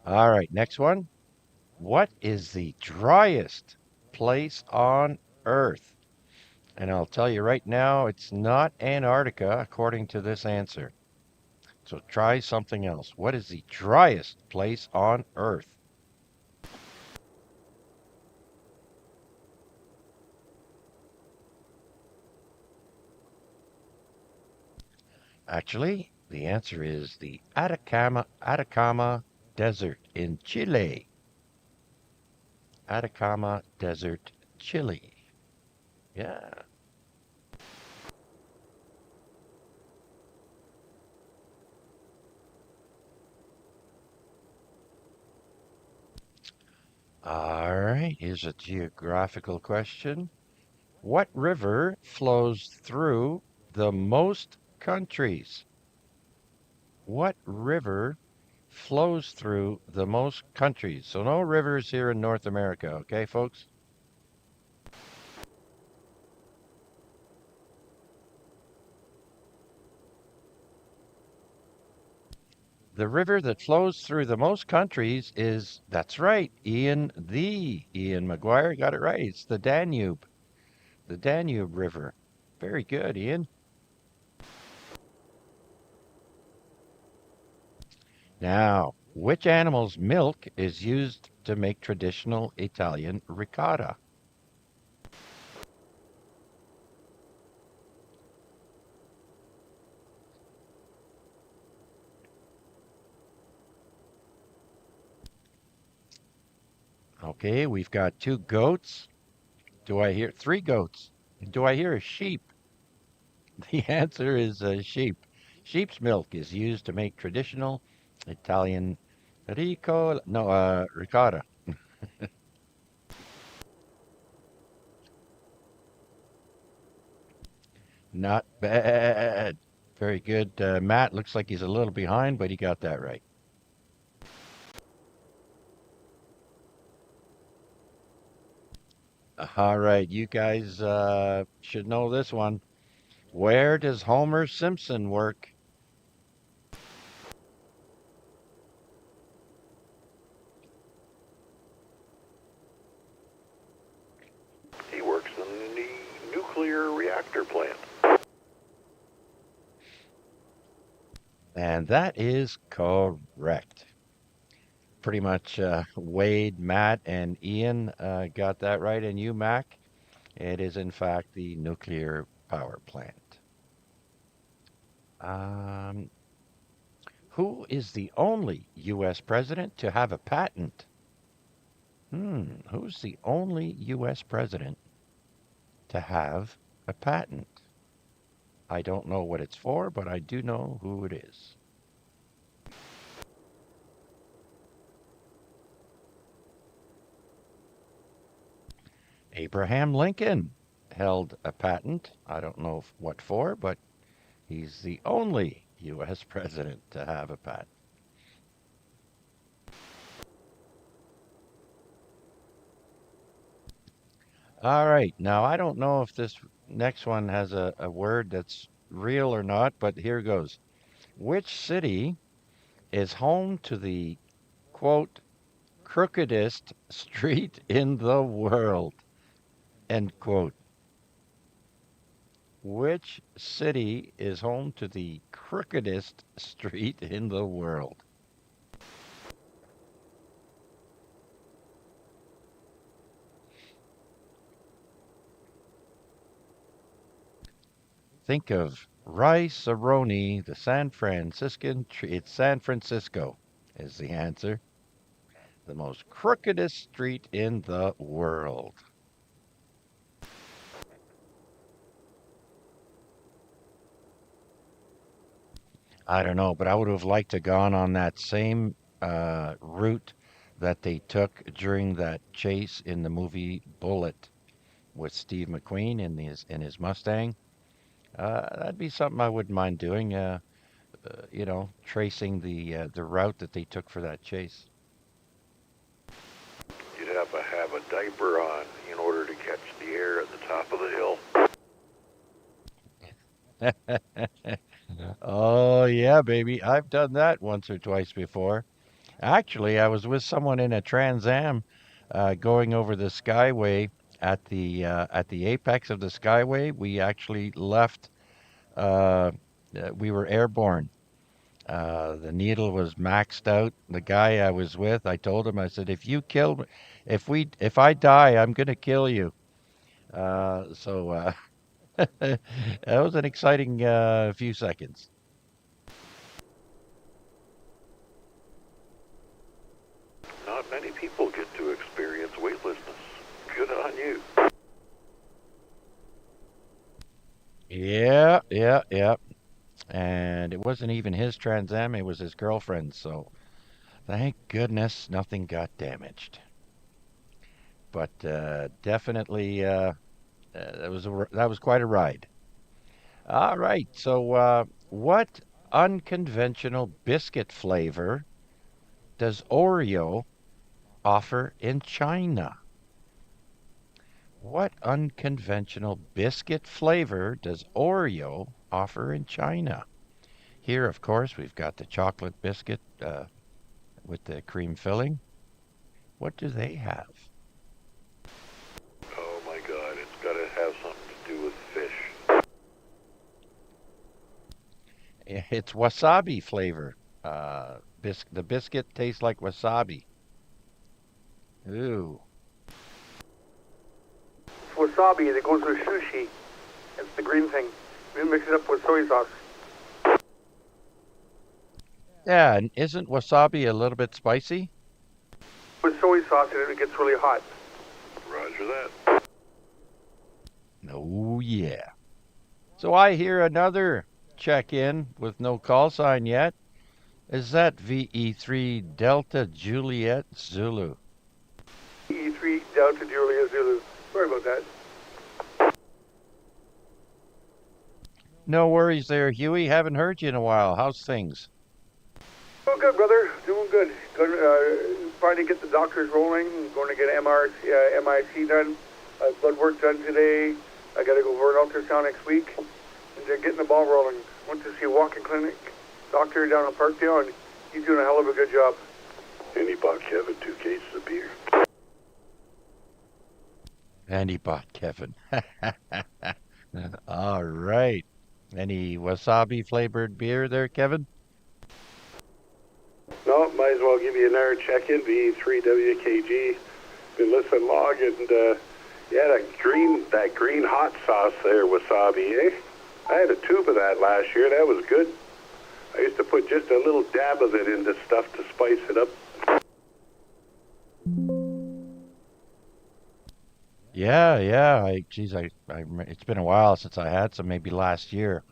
All right, next one. What is the driest place on Earth? And I'll tell you right now, it's not Antarctica, according to this answer. So try something else. What is the driest place on Earth? Actually, the answer is the Atacama Desert in Chile. Atacama Desert, Chile. Yeah. All right, here's a geographical question. What river flows through the most countries? What river flows through the most countries? So no rivers here in North America, okay, folks? The river that flows through the most countries is, that's right, Ian, the Ian McGuire got it right. It's the Danube River. Very good, Ian. Now, which animal's milk is used to make traditional Italian ricotta? Okay, we've got two goats. Do I hear three goats? Do I hear a sheep? The answer is sheep. Sheep's milk is used to make traditional Italian ricotta. Not bad. Very good. Matt looks like he's a little behind, but he got that right. All right, you guys should know this one. Where does Homer Simpson work? He works in the nuclear reactor plant. And that is correct. Pretty much Wade, Matt, and Ian got that right. And you, Mac, it is in fact the nuclear power plant. Um, who is the only U.S. president to have a patent? Who's the only U.S. president to have a patent? I don't know what it's for, but I do know who it is. Abraham Lincoln held a patent. I don't know what for, but he's the only U.S. president to have a patent. All right. Now, I don't know if this next one has a word that's real or not, but here goes. Which city is home to the quote, crookedest street in the world? End quote. Which city is home to the crookedest street in the world? Think of rice aroni, the San Franciscan tree. It's San Francisco is the answer. The most crookedest street in the world. I don't know, but I would have liked to gone on that same route that they took during that chase in the movie Bullet with Steve McQueen in his Mustang. That'd be something I wouldn't mind doing. Tracing the route that they took for that chase. You'd have to have a diaper on in order to catch the air at the top of the hill. Oh yeah, baby. I've done that once or twice before. Actually, I was with someone in a Trans Am going over the Skyway at the apex of the Skyway. We actually left. We were airborne. The needle was maxed out. The guy I was with, I told him, I said, if you kill me, if I die, I'm gonna kill you. So that was an exciting few seconds. Not many people get to experience weightlessness. Good on you. Yeah, yeah, yeah. And it wasn't even his Trans Am, it was his girlfriend's. So thank goodness nothing got damaged. But definitely, that was quite a ride. All right. So, what unconventional biscuit flavor does Oreo offer in China? What unconventional biscuit flavor does Oreo offer in China? Here, of course, we've got the chocolate biscuit with the cream filling. What do they have? Oh my God, it's got to have something to do with fish. It's wasabi flavor. The biscuit tastes like wasabi. Ooh. Wasabi that goes with sushi. It's the green thing. We mix it up with soy sauce. Yeah, and isn't wasabi a little bit spicy? With soy sauce in it, it gets really hot. Roger that. Oh, yeah. So I hear another check-in with no call sign yet. Is that VE3 Delta Juliet Zulu? E3 Delta Juliet Zulu. Sorry about that. No worries there, Huey. Haven't heard you in a while. How's things? Doing good, brother. Doing good. Going finally get the doctors rolling. Going to get MIC done. Blood work done today. I got to go for an ultrasound next week. And they're getting the ball rolling. Went to see a walk-in clinic doctor down in Parkdale, and he's doing a hell of a good job. And he bought Kevin 2 cases of beer. And he bought Kevin. All right. Any wasabi flavored beer there, Kevin? No, might as well give you another check-in, V3WKG. Been listening log, and yeah, that green hot sauce there, wasabi, eh? I had a tube of that last year. That was good. I used to put just a little dab of it into stuff to spice it up. Yeah. It's been a while since I had some, maybe last year,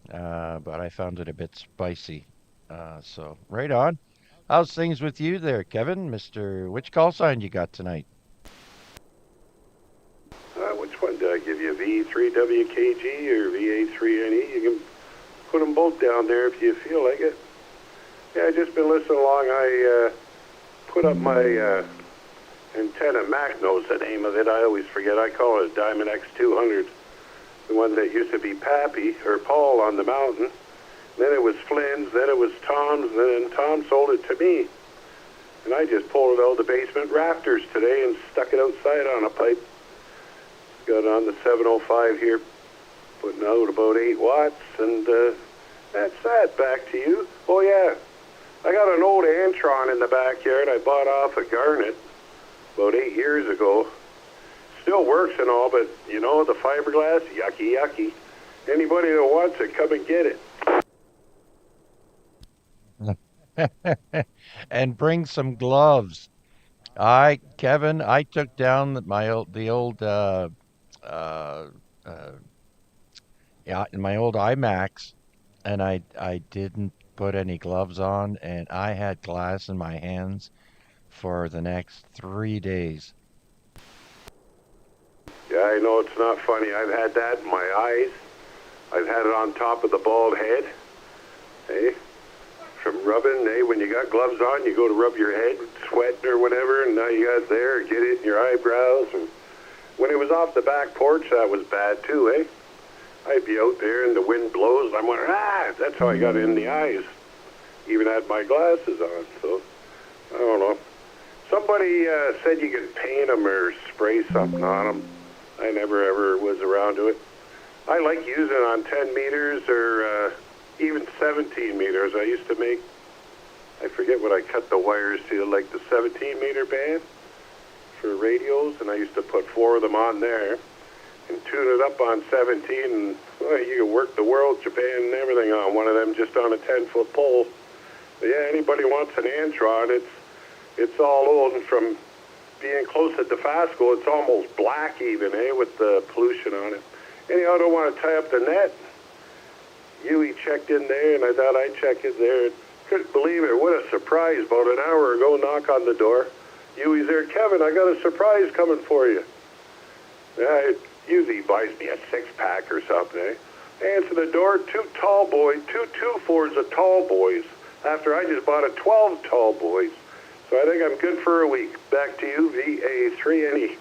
but I found it a bit spicy. So right on. How's things with you there, Kevin? Which call sign you got tonight? Which one did I give you, V3WKG or VA3NE? You can put them both down there if you feel like it. Yeah, I just been listening along. I put up my antenna. Mac knows the name of it. I always forget. I call it a Diamond X200. The one that used to be Pappy or Paul on the mountain. Then it was Flynn's. Then it was Tom's. And then Tom sold it to me. And I just pulled it out of the basement rafters today and stuck it outside on a pipe. Got it on the 705 here, putting out about 8 watts, and that's that. Back to you. Oh yeah, I got an old Antron in the backyard I bought off of Garnet about 8 years ago. Still works and all, but you know, the fiberglass, yucky. Anybody that wants it, come and get it. And bring some gloves. Kevin, I took down my old uh, uh, yeah, my old iMacs, and I didn't put any gloves on, and I had glass in my hands for the next 3 days. Yeah, I know it's not funny. I've had that in my eyes. I've had it on top of the bald head. Hey, from rubbing. Hey, when you got gloves on, you go to rub your head, sweating or whatever, and now you got it there, get it in your eyebrows. And when it was off the back porch, that was bad too, eh? I'd be out there and the wind blows, and I'm wondering, that's how I got it in the eyes. Even had my glasses on, so I don't know. Somebody said you could paint them or spray something on them. I never ever was around to it. I like using it on 10 meters or even 17 meters. I used to make, I forget what I cut the wires to, like the 17 meter band for radios, and I used to put 4 of them on there and tune it up on 17, and well, you can work the world, Japan, and everything on one of them just on a 10-foot pole. But yeah, anybody wants an Antron, it's all old, and from being close at the Fasco, it's almost black even, with the pollution on it. Anyhow, I don't want to tie up the net. Huey checked in there, and I thought I'd check in there. Couldn't believe it. What a surprise. About an hour ago, knock on the door. Huey's there. Kevin, I got a surprise coming for you. Yeah, usually buys me a 6-pack or something, Answer the door, 2 tall boys, 2 2-4s of tall boys, after I just bought a 12 tall boys. So I think I'm good for a week. Back to you, VA3NE.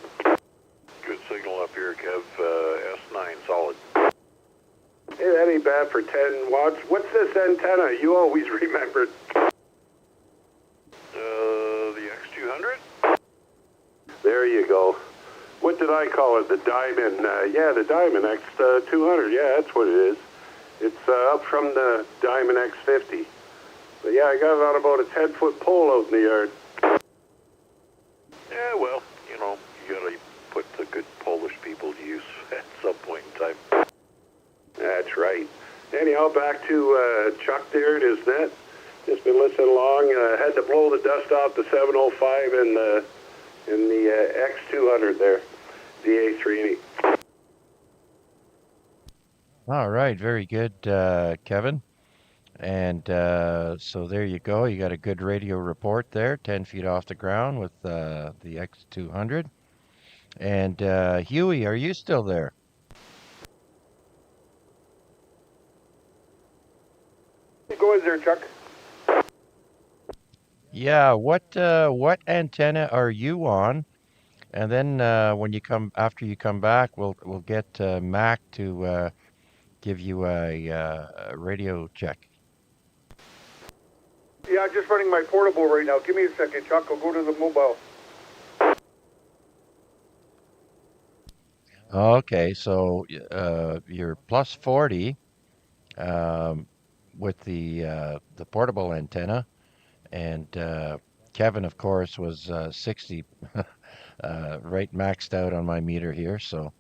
Good signal up here, Kev. S9 solid. Hey, that ain't bad for 10 watts. What's this antenna? You always remembered. The X200? There you go. What did I call it? The Diamond. The Diamond X200. Yeah, that's what it is. It's up from the Diamond X50. But yeah, I got it on about a 10-foot pole out in the yard. Yeah, well, you know, you gotta put the good Polish people to use at some point in time. That's right. Anyhow, back to Chuck there at his net. Just been listening along. Had to blow the dust off the 705 in the X200 there, the A3. All right, very good, Kevin. And so there you go. You got a good radio report there, 10 feet off the ground with the X200. And Huey, are you still there? Go ahead there, Chuck. Yeah, what antenna are you on? And then when you come after you come back, we'll get Mac to give you a radio check. Yeah, I'm just running my portable right now. Give me a second, Chuck. I'll go to the mobile. Okay, so you're plus 40 um, with the portable antenna, and Kevin, of course, was 60, right maxed out on my meter here. So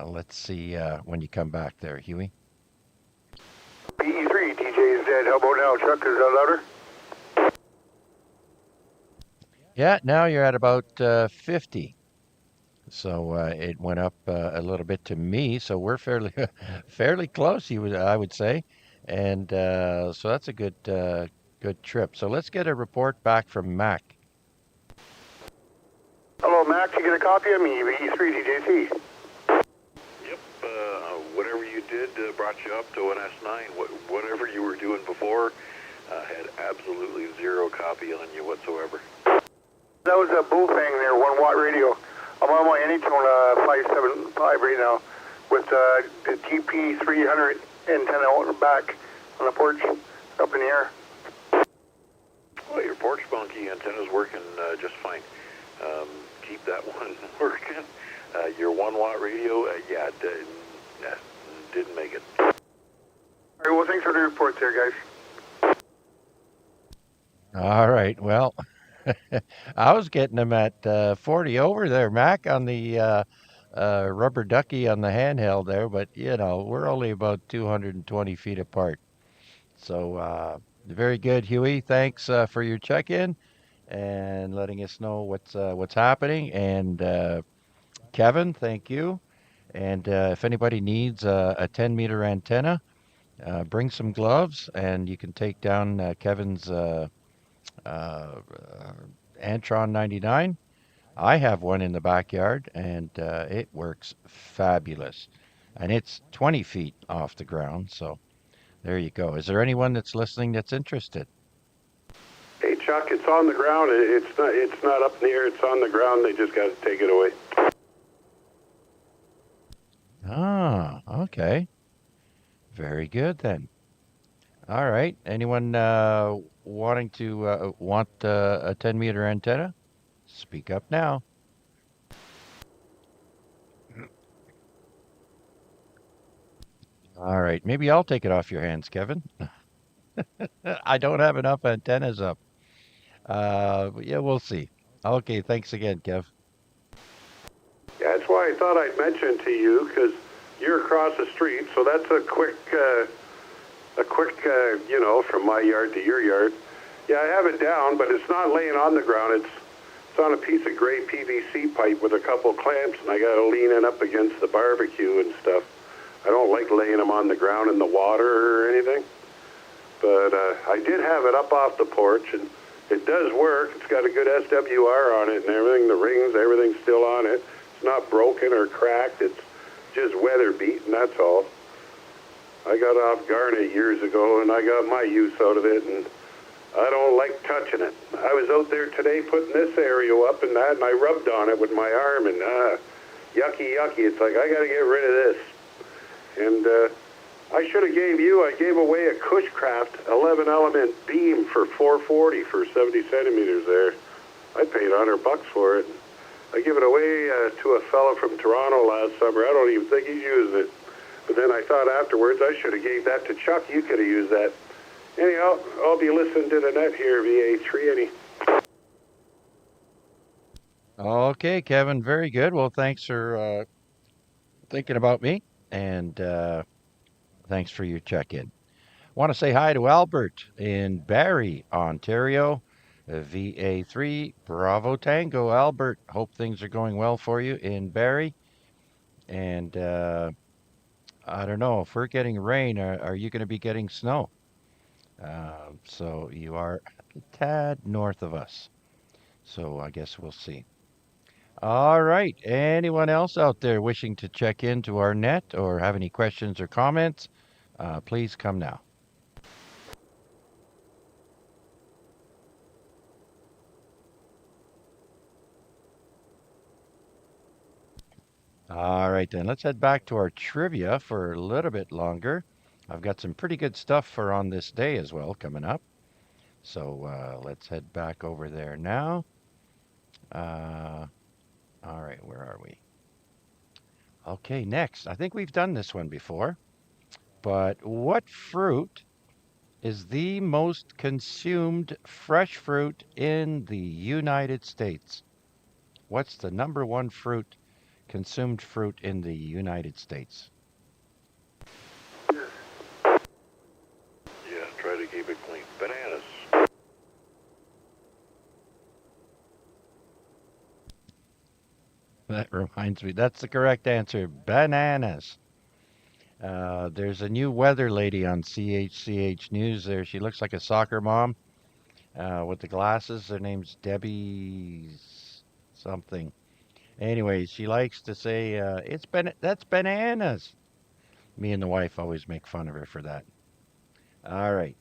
let's see when you come back there, Huey. PE3, DJ is dead. How about now, Chuck? Is that louder? Yeah, now you're at about 50. So it went up a little bit to me. So we're fairly fairly close, I would say, and so that's a good trip. So let's get a report back from Mac. Hello, Max. You get a copy of me, PE3, DJC. Yep, whatever you did brought you up to an S9. Whatever you were doing before had absolutely zero copy on you whatsoever. That was a Bofang there, 1 watt radio. I'm on my Anytone 575 right now with the TP300 antenna out the back on the porch up in the air. Well, your porch monkey antenna's working just fine. Keep that one working. Your 1 watt radio, didn't make it. All right, well, thanks for the report there, guys. All right. Well, I was getting them at 40 over there, Mac, on the rubber ducky on the handheld there, but we're only about 220 feet apart. So very good, Huey. Thanks for your check-in and letting us know what's happening. And Kevin, thank you. And if anybody needs a 10-meter antenna, bring some gloves, and you can take down Kevin's uh, Antron 99. I have one in the backyard, and it works fabulous. And it's 20 feet off the ground, so there you go. Is there anyone that's listening that's interested? Hey, Chuck, it's on the ground. It's not up in the air. It's on the ground. They just got to take it away. Ah, okay. Very good then. All right. Anyone wanting to want a 10-meter antenna? Speak up now. All right. Maybe I'll take it off your hands, Kevin. I don't have enough antennas up. But yeah, we'll see. Okay. Thanks again, Kev. Yeah, that's why I thought I'd mention to you, because you're across the street, so that's a quick, from my yard to your yard. Yeah, I have it down, but it's not laying on the ground. It's on a piece of gray PVC pipe with a couple clamps, and I got to lean it up against the barbecue and stuff. I don't like laying them on the ground in the water or anything. But I did have it up off the porch, and it does work. It's got a good SWR on it and everything. The rings, everything's still on it. It's not broken or cracked. It's just weather beaten, that's all. I got off Garnet years ago, and I got my use out of it, and I don't like touching it. I was out there today putting this aerial up and that, and I rubbed on it with my arm, and yucky, yucky. It's like, I got to get rid of this. And I should have I gave away a Cushcraft 11 element beam for $440 for 70 centimeters there. I paid $100 for it. I gave it away to a fellow from Toronto last summer. I don't even think he's used it. But then I thought afterwards I should have gave that to Chuck. You could have used that. Anyhow, I'll be listening to the net here, VA3. Okay, Kevin. Very good. Well, thanks for thinking about me, and thanks for your check-in. Want to say hi to Albert in Barrie, Ontario. VA3 Bravo Tango. Albert, hope things are going well for you in Barrie. And I don't know if we're getting rain. Are you going to be getting snow? So you are a tad north of us. So I guess we'll see. All right. Anyone else out there wishing to check into our net or have any questions or comments? Please come now. All right, then let's head back to our trivia for a little bit longer. I've got some pretty good stuff for on this day as well coming up. So let's head back over there now. Uh, all right, where are we? Okay, next. I think we've done this one before, but what fruit is the most consumed fresh fruit in the United States? What's the number one consumed fruit in the United States? Yeah, try to keep it clean. Bananas. That reminds me, that's the correct answer. Bananas. There's a new weather lady on CHCH News there. She looks like a soccer mom with the glasses. Her name's Debbie something. Anyways, she likes to say, that's bananas. Me and the wife always make fun of her for that. All right.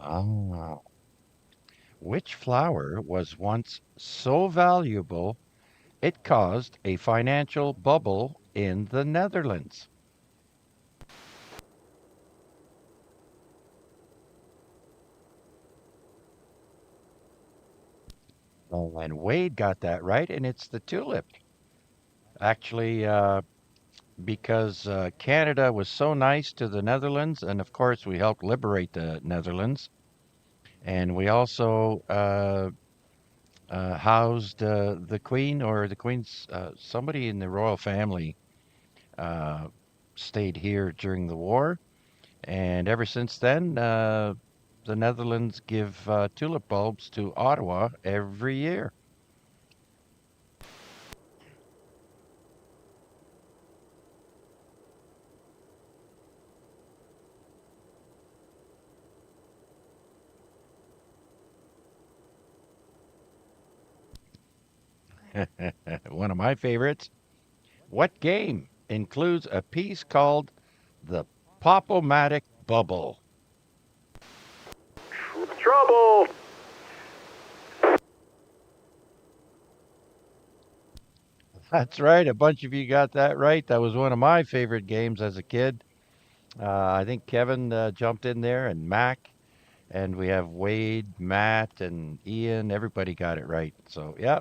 Oh, which flower was once so valuable it caused a financial bubble in the Netherlands? Oh, and Wade got that right, and it's the tulip. Actually, because Canada was so nice to the Netherlands, and of course we helped liberate the Netherlands, and we also housed the Queen or the Queen's somebody in the royal family uh, stayed here during the war, and ever since then, the Netherlands give tulip bulbs to Ottawa every year. One of my favorites. What game includes a piece called the Pop-O-Matic Bubble? Trouble! That's right. A bunch of you got that right. That was one of my favorite games as a kid. I think Kevin jumped in there and Mac, and we have Wade, Matt, and Ian. Everybody got it right. So, yeah,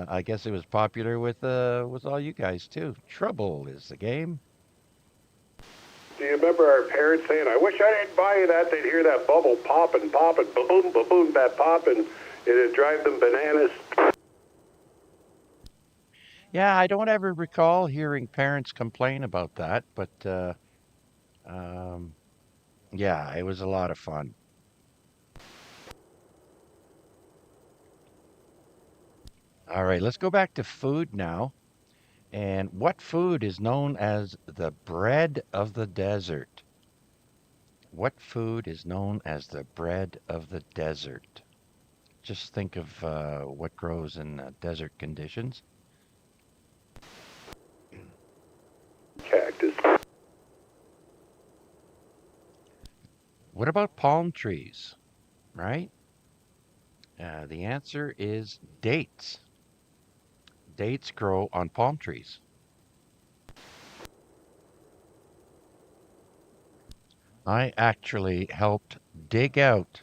I guess it was popular with all you guys too. Trouble is the game. Do you remember our parents saying, I wish I didn't buy you that? They'd hear that bubble popping, popping, ba-boom, ba-boom, that popping. It'd drive them bananas. Yeah, I don't ever recall hearing parents complain about that, but um, yeah, it was a lot of fun. All right, let's go back to food now. And what food is known as the bread of the desert? What food is known as the bread of the desert? Just think of what grows in desert conditions. Cactus. What about palm trees, right? The answer is dates. Dates grow on palm trees. I actually helped dig out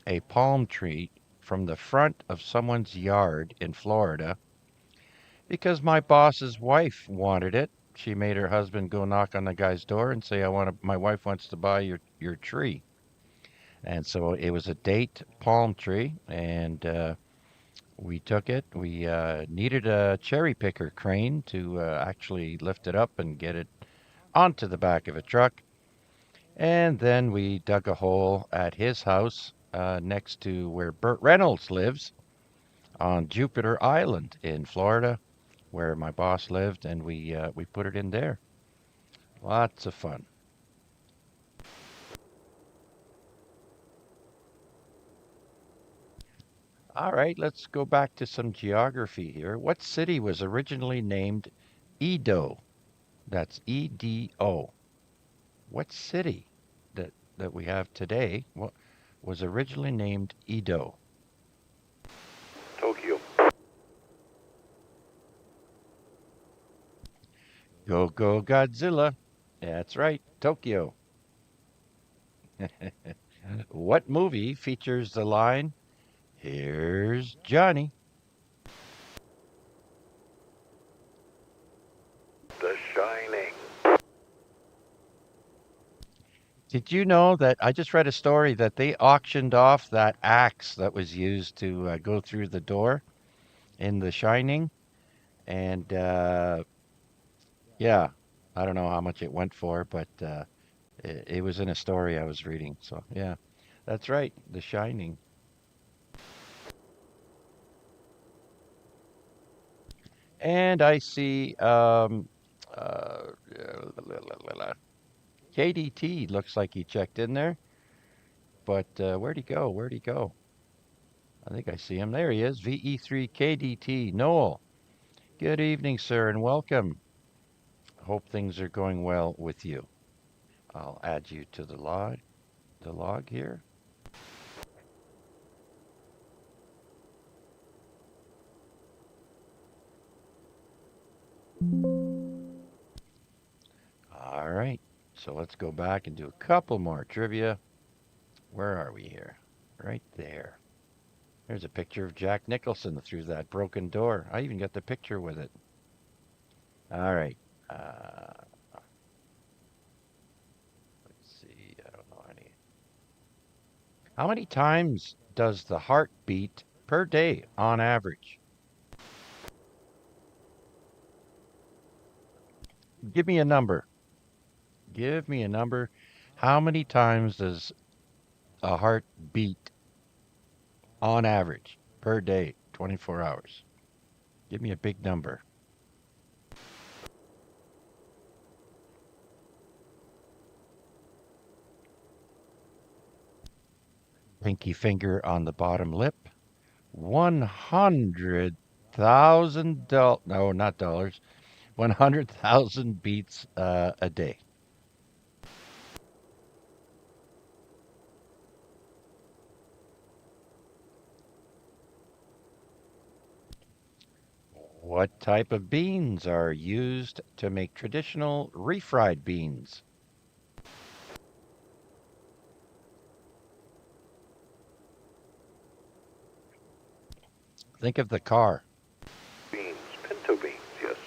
a palm tree from the front of someone's yard in Florida because my boss's wife wanted it. She made her husband go knock on the guy's door and say, my wife wants to buy your tree. And so it was a date palm tree, and we took it. We needed a cherry picker crane to actually lift it up and get it onto the back of a truck. And then we dug a hole at his house next to where Burt Reynolds lives on Jupiter Island in Florida, where my boss lived, and we put it in there. Lots of fun. All right, let's go back to some geography here. What city was originally named Edo? That's EDO. What city that we have today was originally named Edo? Tokyo. Go go Godzilla. That's right, Tokyo. What movie features the line, "Here's Johnny"? The Shining. Did you know that I just read a story that they auctioned off that axe that was used to go through the door in The Shining? And yeah, I don't know how much it went for, but it was in a story I was reading. So yeah, that's right, The Shining. And I see KDT looks like he checked in there, but where'd he go? Where'd he go? I think I see him. There he is, VE3KDT. Noel, good evening, sir, and welcome. Hope things are going well with you. I'll add you to the log here. All right. So let's go back and do a couple more trivia. Where are we here? Right there. There's a picture of Jack Nicholson through that broken door. I even got the picture with it. All right. Uh, let's see. I don't know any. How many times does the heart beat per day on average? Give me a number. Give me a number. How many times does a heart beat on average per day, 24 hours? Give me a big number. Pinky finger on the bottom lip. 100,000 no, not dollars. 100,000 beats a day. What type of beans are used to make traditional refried beans? Think of the car. Beans. Pinto beans, yes.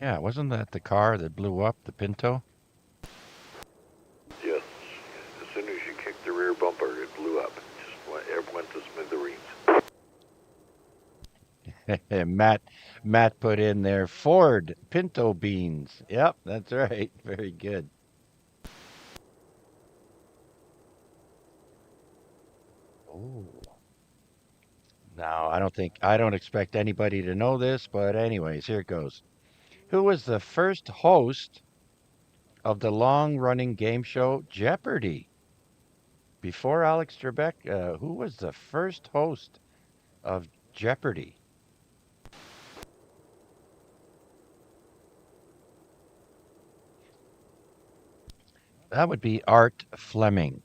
Yeah, wasn't that the car that blew up, the Pinto? Yes. As soon as you kicked the rear bumper, it blew up. It went to smithereens. Matt put in there Ford Pinto beans. Yep, that's right. Very good. Oh. Now, I don't expect anybody to know this, but anyways, here it goes. Who was the first host of the long-running game show Jeopardy? Before Alex Trebek, who was the first host of Jeopardy? That would be Art Fleming.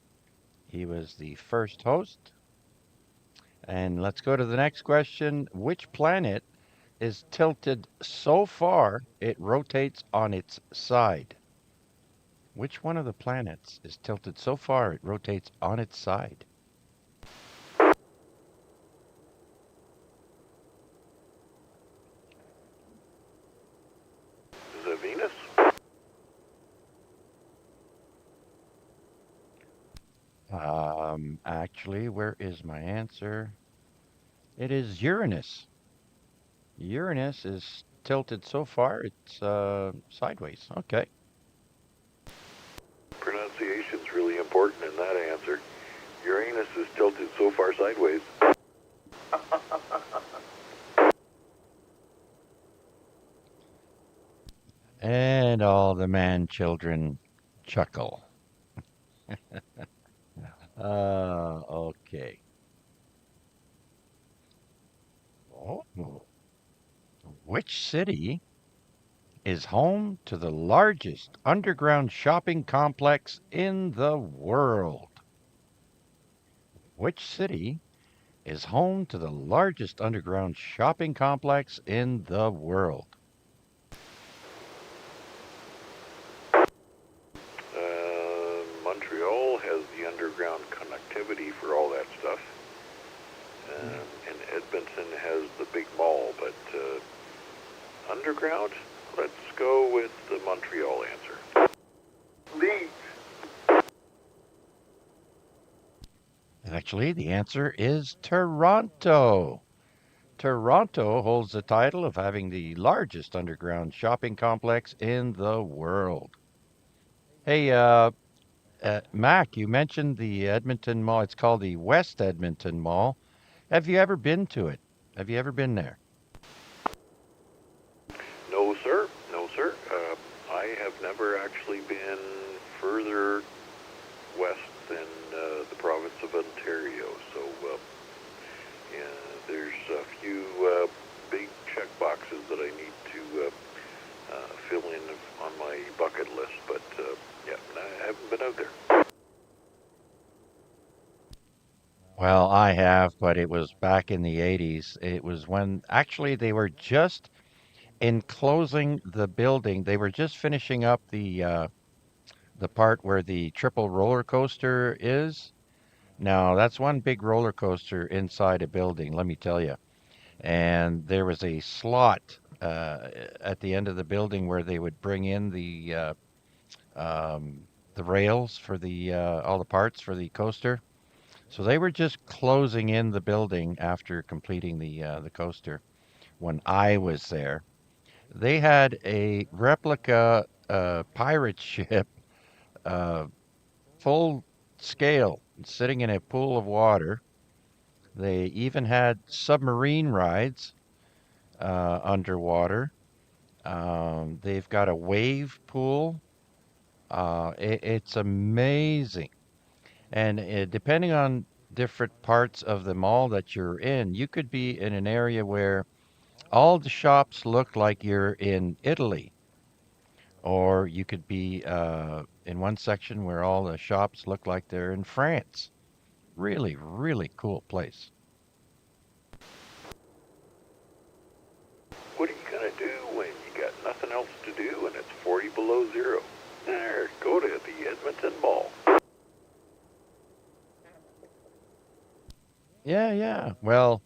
He was the first host. And let's go to the next question. Which planet is tilted so far it rotates on its side? Which one of the planets is tilted so far it rotates on its side? Is it Venus? Actually, where is my answer? It is Uranus. Uranus is tilted so far it's sideways. Okay. sideways. And all the man children chuckle. Okay. Oh, which city is home to the largest underground shopping complex in the world? Which city is home to the largest underground shopping complex in the world? Montreal has the underground connectivity for all that stuff. And Edmonton has the big mall, but underground, let's go with the Montreal answer. Leeds. Actually, the answer is Toronto. Toronto holds the title of having the largest underground shopping complex in the world. Hey, Mac, you mentioned the Edmonton Mall. It's called the West Edmonton Mall. Have you ever been to it? Have you ever been there? No, sir. No, sir. I have never actually been further west than the province of Ontario. So, yeah, there's a few big check boxes that I need to fill in on my bucket list. But, yeah, I haven't been out there. Well, I have, but it was back in the 80s. It was when actually they were just enclosing the building. They were just finishing up the part where the triple roller coaster is. Now, that's one big roller coaster inside a building, let me tell you. And there was a slot at the end of the building where they would bring in the rails for the all the parts for the coaster. So they were just closing in the building after completing the coaster. When I was there, they had a replica pirate ship, uh, full scale, sitting in a pool of water. They even had submarine rides underwater. They've got a wave pool. It's amazing. And depending on different parts of the mall that you're in, you could be in an area where all the shops look like you're in Italy, or you could be in one section where all the shops look like they're in France. Really, really cool place. What are you going to do when you got nothing else to do and it's 40 below zero? There, go to the Edmonton Mall. Yeah, yeah. Well,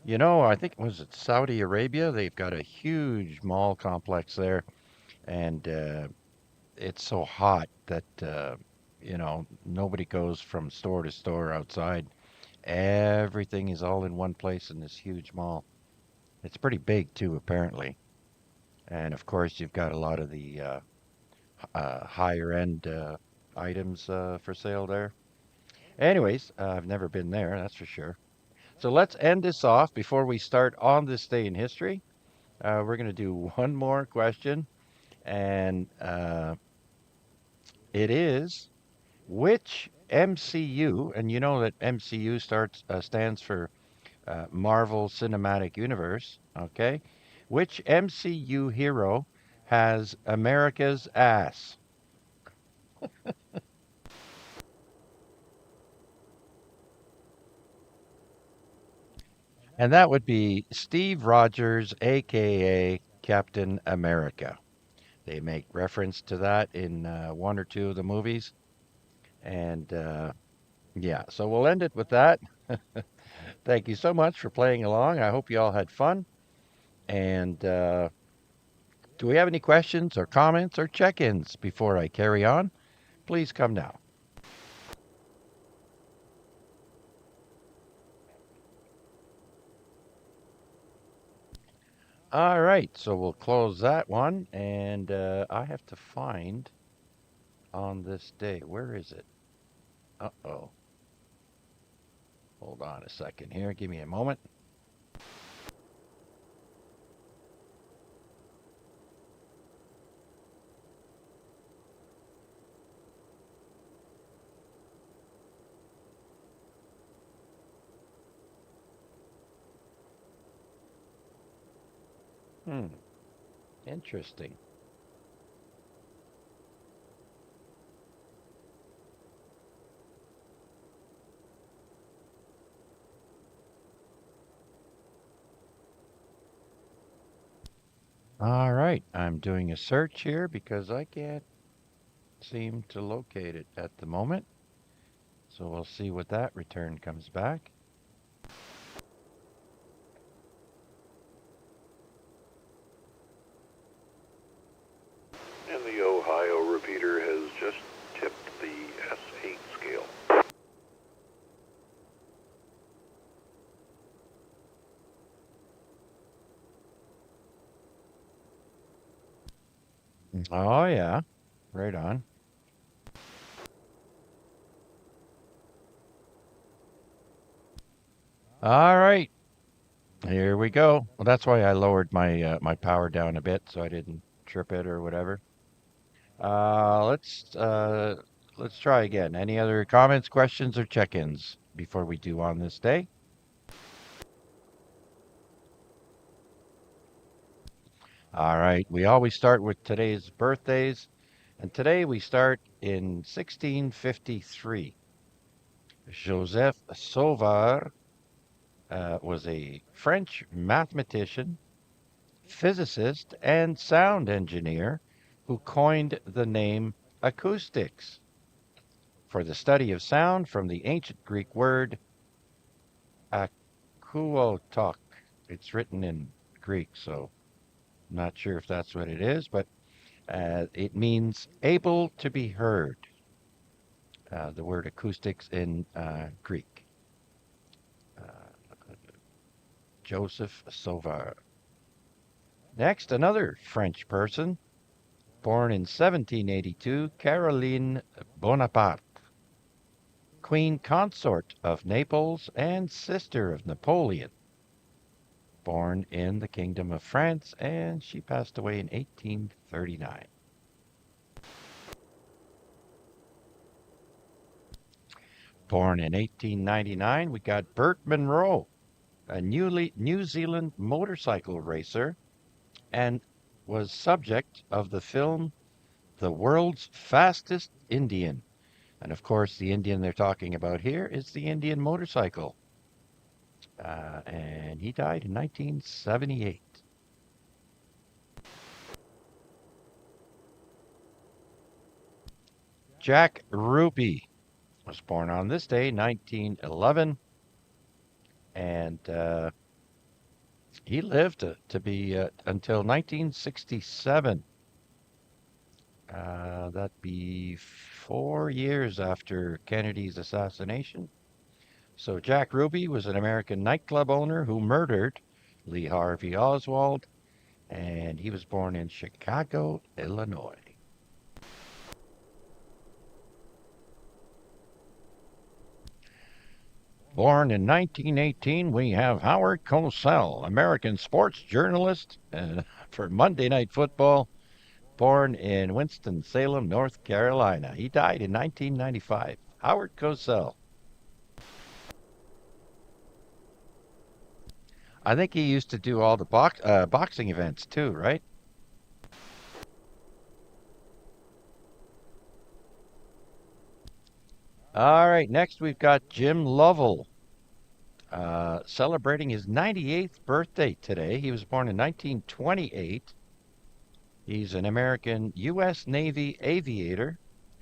I think was it Saudi Arabia? They've got a huge mall complex there, and it's so hot that nobody goes from store to store outside. Everything is all in one place in this huge mall. It's pretty big too, apparently. And of course, you've got a lot of the higher end items for sale there. Anyways, I've never been there, that's for sure. So let's end this off before we start on this day in history. We're going to do one more question, and it is which MCU, and you know that MCU stands for Marvel Cinematic Universe, okay? Which MCU hero has America's ass? And that would be Steve Rogers, aka Captain America. They make reference to that in one or two of the movies. And yeah, so we'll end it with that. Thank you so much for playing along. I hope you all had fun. And do we have any questions or comments or check ins before I carry on? Please come now. All right, so we'll close that one. And I have to find on this day. Where is it? Uh oh. Hold on a second here. Give me a moment. Interesting. All right, I'm doing a search here because I can't seem to locate it at the moment. So we'll see what that return comes back. And the Ohio repeater has just tipped the S8 scale. Oh, yeah. Right on. All right. Here we go. Well, that's why I lowered my power down a bit so I didn't trip it or whatever. Let's try again. Any other comments, questions, or check-ins before we do on this day? All right. We always start with today's birthdays, and today we start in 1653. Joseph Sauveur was a French mathematician, physicist, and sound engineer who coined the name acoustics for the study of sound from the ancient Greek word akoutok. It's written in Greek, so I'm not sure if that's what it is, but it means able to be heard. The word acoustics in Greek. Uh, Joseph Sauveur. Next, another French person, born in 1782, Caroline Bonaparte, Queen Consort of Naples and sister of Napoleon, born in the Kingdom of France, and she passed away in 1839. Born in 1899, we got Burt Munro, a New Zealand motorcycle racer, and was subject of the film The World's Fastest Indian. And of course, the Indian they're talking about here is the Indian motorcycle. And he died in 1978. Jack Ruby was born on this day, 1911, and he lived to be until 1967. That'd be 4 years after Kennedy's assassination. So Jack Ruby was an American nightclub owner who murdered Lee Harvey Oswald, and he was born in Chicago, Illinois. Born in 1918, we have Howard Cosell, American sports journalist for Monday Night Football, born in Winston-Salem, North Carolina. He died in 1995. Howard Cosell. I think he used to do all the boxing events too, right? All right, next we've got Jim Lovell, celebrating his 98th birthday today. He was born in 1928. He's an American U.S. Navy aviator,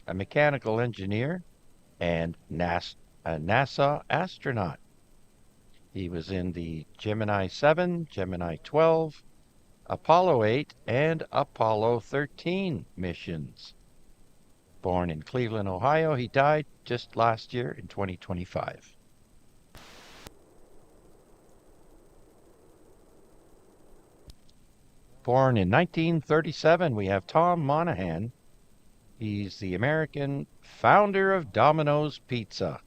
a mechanical engineer, and a NASA astronaut. He was in the Gemini 7, Gemini 12, Apollo 8, and Apollo 13 missions. Born in Cleveland, Ohio, he died just last year in 2025. Born in 1937, we have Tom Monahan. He's the American founder of Domino's Pizza.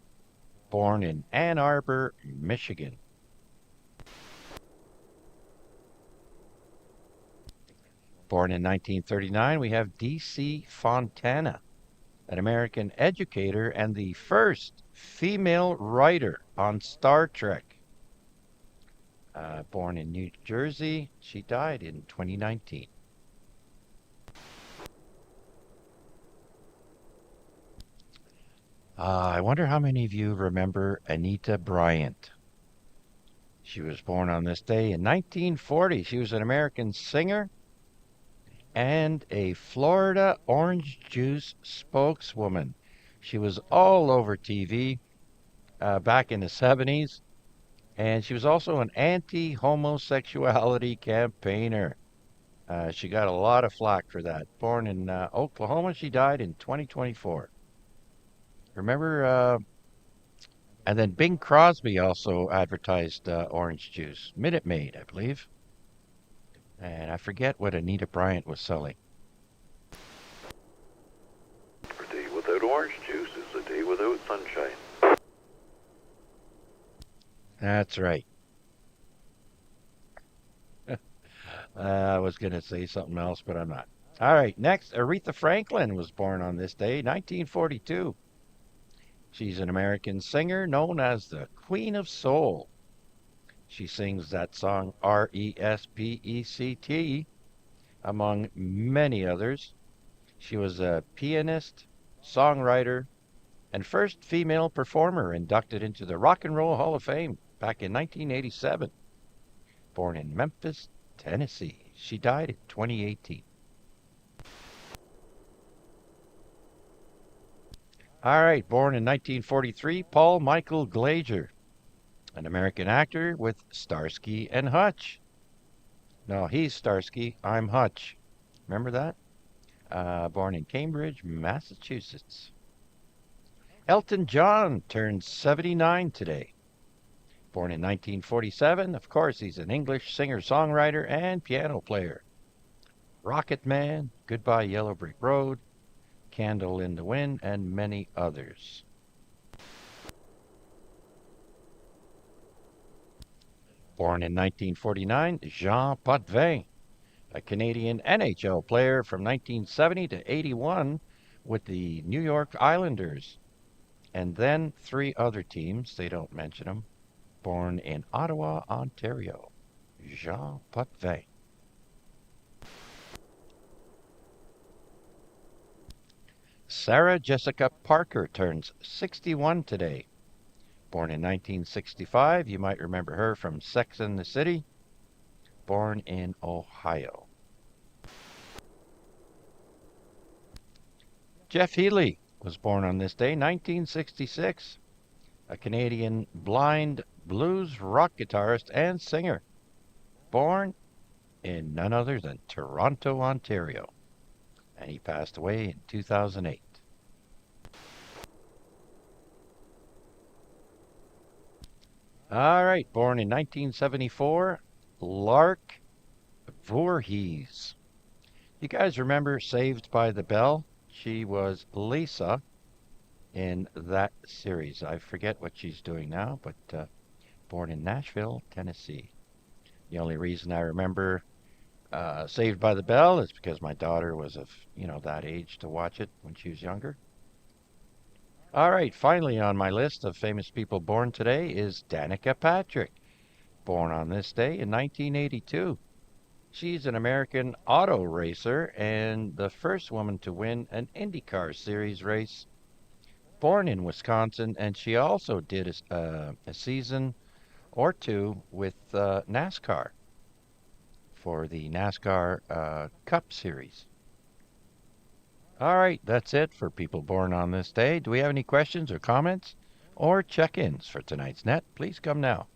born in Ann Arbor, Michigan. Born in 1939, we have D.C. Fontana, an American educator and the first female writer on Star Trek. Born in New Jersey, she died in 2019. I wonder how many of you remember Anita Bryant. She was born on this day in 1940. She was an American singer and a Florida orange juice spokeswoman. She was all over TV back in the 70s, and she was also an anti homosexuality campaigner. She got a lot of flack for that. Born in Oklahoma, she died in 2024. Remember? And then Bing Crosby also advertised orange juice, Minute Maid, I believe. And I forget what Anita Bryant was selling. A day without orange juice is a day without sunshine. That's right. I was going to say something else, but I'm not. All right, next, Aretha Franklin was born on this day, 1942. She's an American singer known as the Queen of Soul. She sings that song Respect, among many others. She was a pianist, songwriter, and first female performer inducted into the Rock and Roll Hall of Fame back in 1987. Born in Memphis, Tennessee. She died in 2018. All right, born in 1943, Paul Michael Glazer, an American actor with Starsky and Hutch. No, he's Starsky, I'm Hutch. Remember that? Born in Cambridge, Massachusetts. Elton John turns 79 today. Born in 1947, of course, he's an English singer-songwriter and piano player. Rocket Man, Goodbye Yellow Brick Road, Candle in the Wind, and many others. Born in 1949, Jean Potvin, a Canadian NHL player from 1970 to 81 with the New York Islanders, and then three other teams, they don't mention them, born in Ottawa, Ontario. Jean Potvin. Sarah Jessica Parker turns 61 today. Born in 1965, you might remember her from Sex and the City. Born in Ohio. Jeff Healey was born on this day, 1966. A Canadian blind blues rock guitarist and singer. Born in none other than Toronto, Ontario. And he passed away in 2008. All right, born in 1974, Lark Voorhees. You guys remember Saved by the Bell? She was Lisa in that series. I forget what she's doing now, but born in Nashville, Tennessee. The only reason I remember Saved by the Bell is because my daughter was of, that age to watch it when she was younger. All right, finally on my list of famous people born today is Danica Patrick, born on this day in 1982. She's an American auto racer and the first woman to win an IndyCar Series race. Born in Wisconsin, and she also did a season or two with NASCAR for the NASCAR Cup Series. All right, that's it for people born on this day. Do we have any questions or comments or check-ins for tonight's net? Please come now.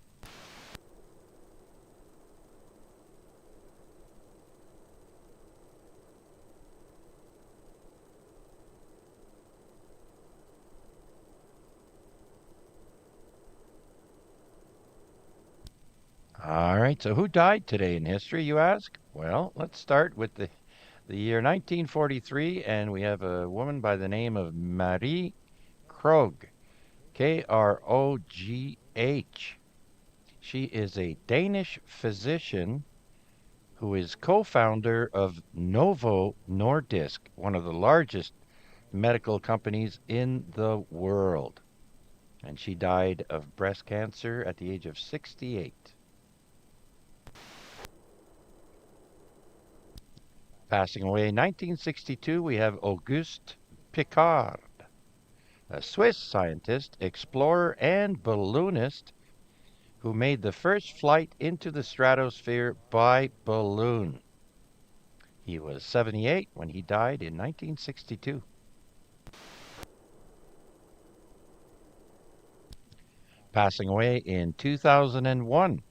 All right, so who died today in history, you ask? Well, let's start with the year 1943, and we have a woman by the name of Marie Krog. Krogh. She is a Danish physician who is co-founder of Novo Nordisk, one of the largest medical companies in the world. And she died of breast cancer at the age of 68. Passing away in 1962, we have Auguste Piccard, a Swiss scientist, explorer, and balloonist who made the first flight into the stratosphere by balloon. He was 78 when he died in 1962. Passing away in 2001,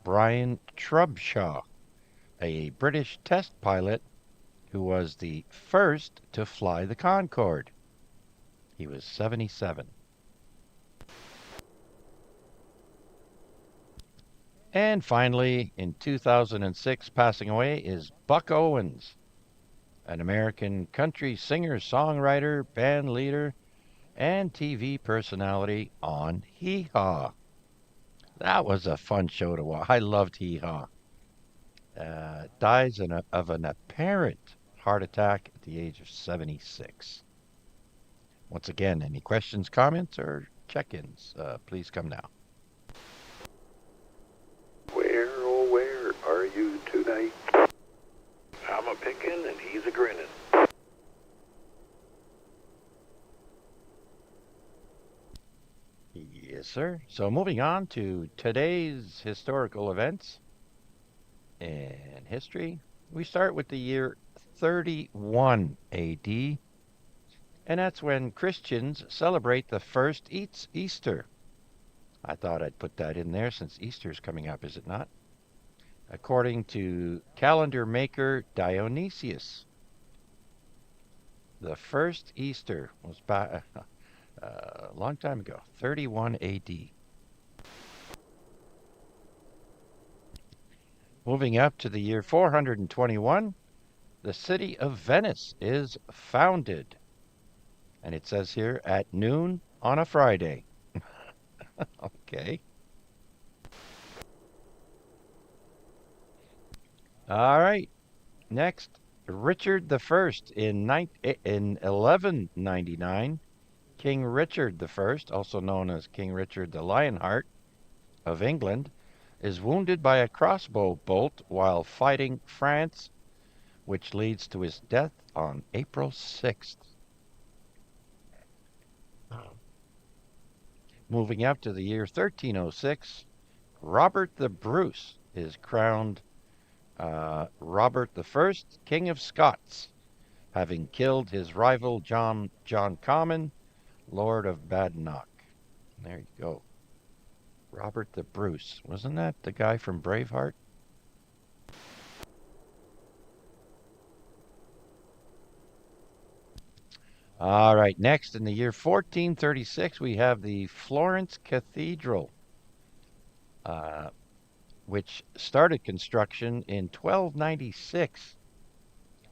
Brian Trubshaw, a British test pilot who was the first to fly the Concorde. He was 77. And finally, in 2006, passing away is Buck Owens, an American country singer, songwriter, band leader, and TV personality on Hee Haw. That was a fun show to watch. I loved Hee Haw. Dies of an apparent heart attack at the age of 76. Once again, any questions, comments, or check-ins, please come now. Where, oh, where are you tonight? I'm a pickin' and he's a grinning. Yes, sir. So moving on to today's historical events in history, we start with the year 31 AD, and that's when Christians celebrate the first Easter. I thought I'd put that in there since Easter's coming up, is it not? According to calendar maker Dionysius, the first Easter was a long time ago, 31 AD. Moving up to the year 421, the city of Venice is founded. And it says here, at noon on a Friday. Okay. All right. Next, Richard the First in 1199. King Richard the First, also known as King Richard the Lionheart of England, is wounded by a crossbow bolt while fighting France, which leads to his death on April 6th. Moving up to the year 1306, Robert the Bruce is crowned Robert the First, King of Scots, having killed his rival John Comyn, Lord of Badenoch. There you go. Robert the Bruce. Wasn't that the guy from Braveheart? All right, next in the year 1436, we have the Florence Cathedral, which started construction in 1296.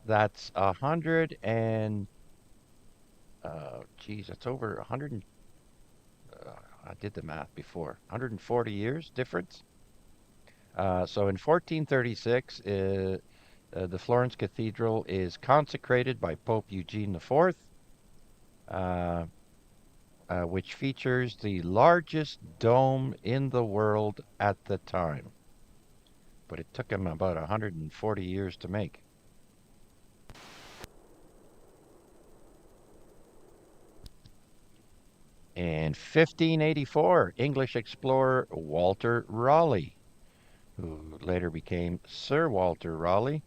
That's 100 and, that's over 100, I did the math before, 140 years difference. So in 1436, the Florence Cathedral is consecrated by Pope Eugene IV, which features the largest dome in the world at the time. But it took him about 140 years to make. In 1584, English explorer Walter Raleigh, who later became Sir Walter Raleigh,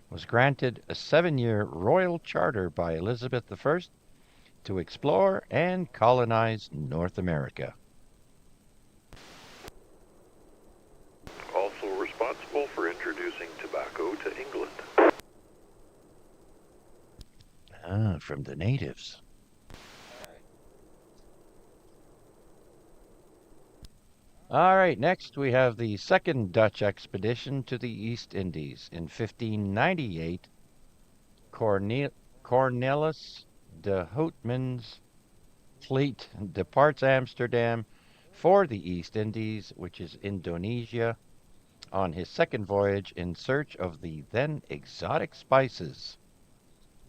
was granted a 7-year royal charter by Elizabeth I to explore and colonize North America. Also responsible for introducing tobacco to England. From the natives. All right, next we have the second Dutch expedition to the East Indies. In 1598, Cornelis de Houtmans fleet departs Amsterdam for the East Indies, which is Indonesia, on his second voyage in search of the then exotic spices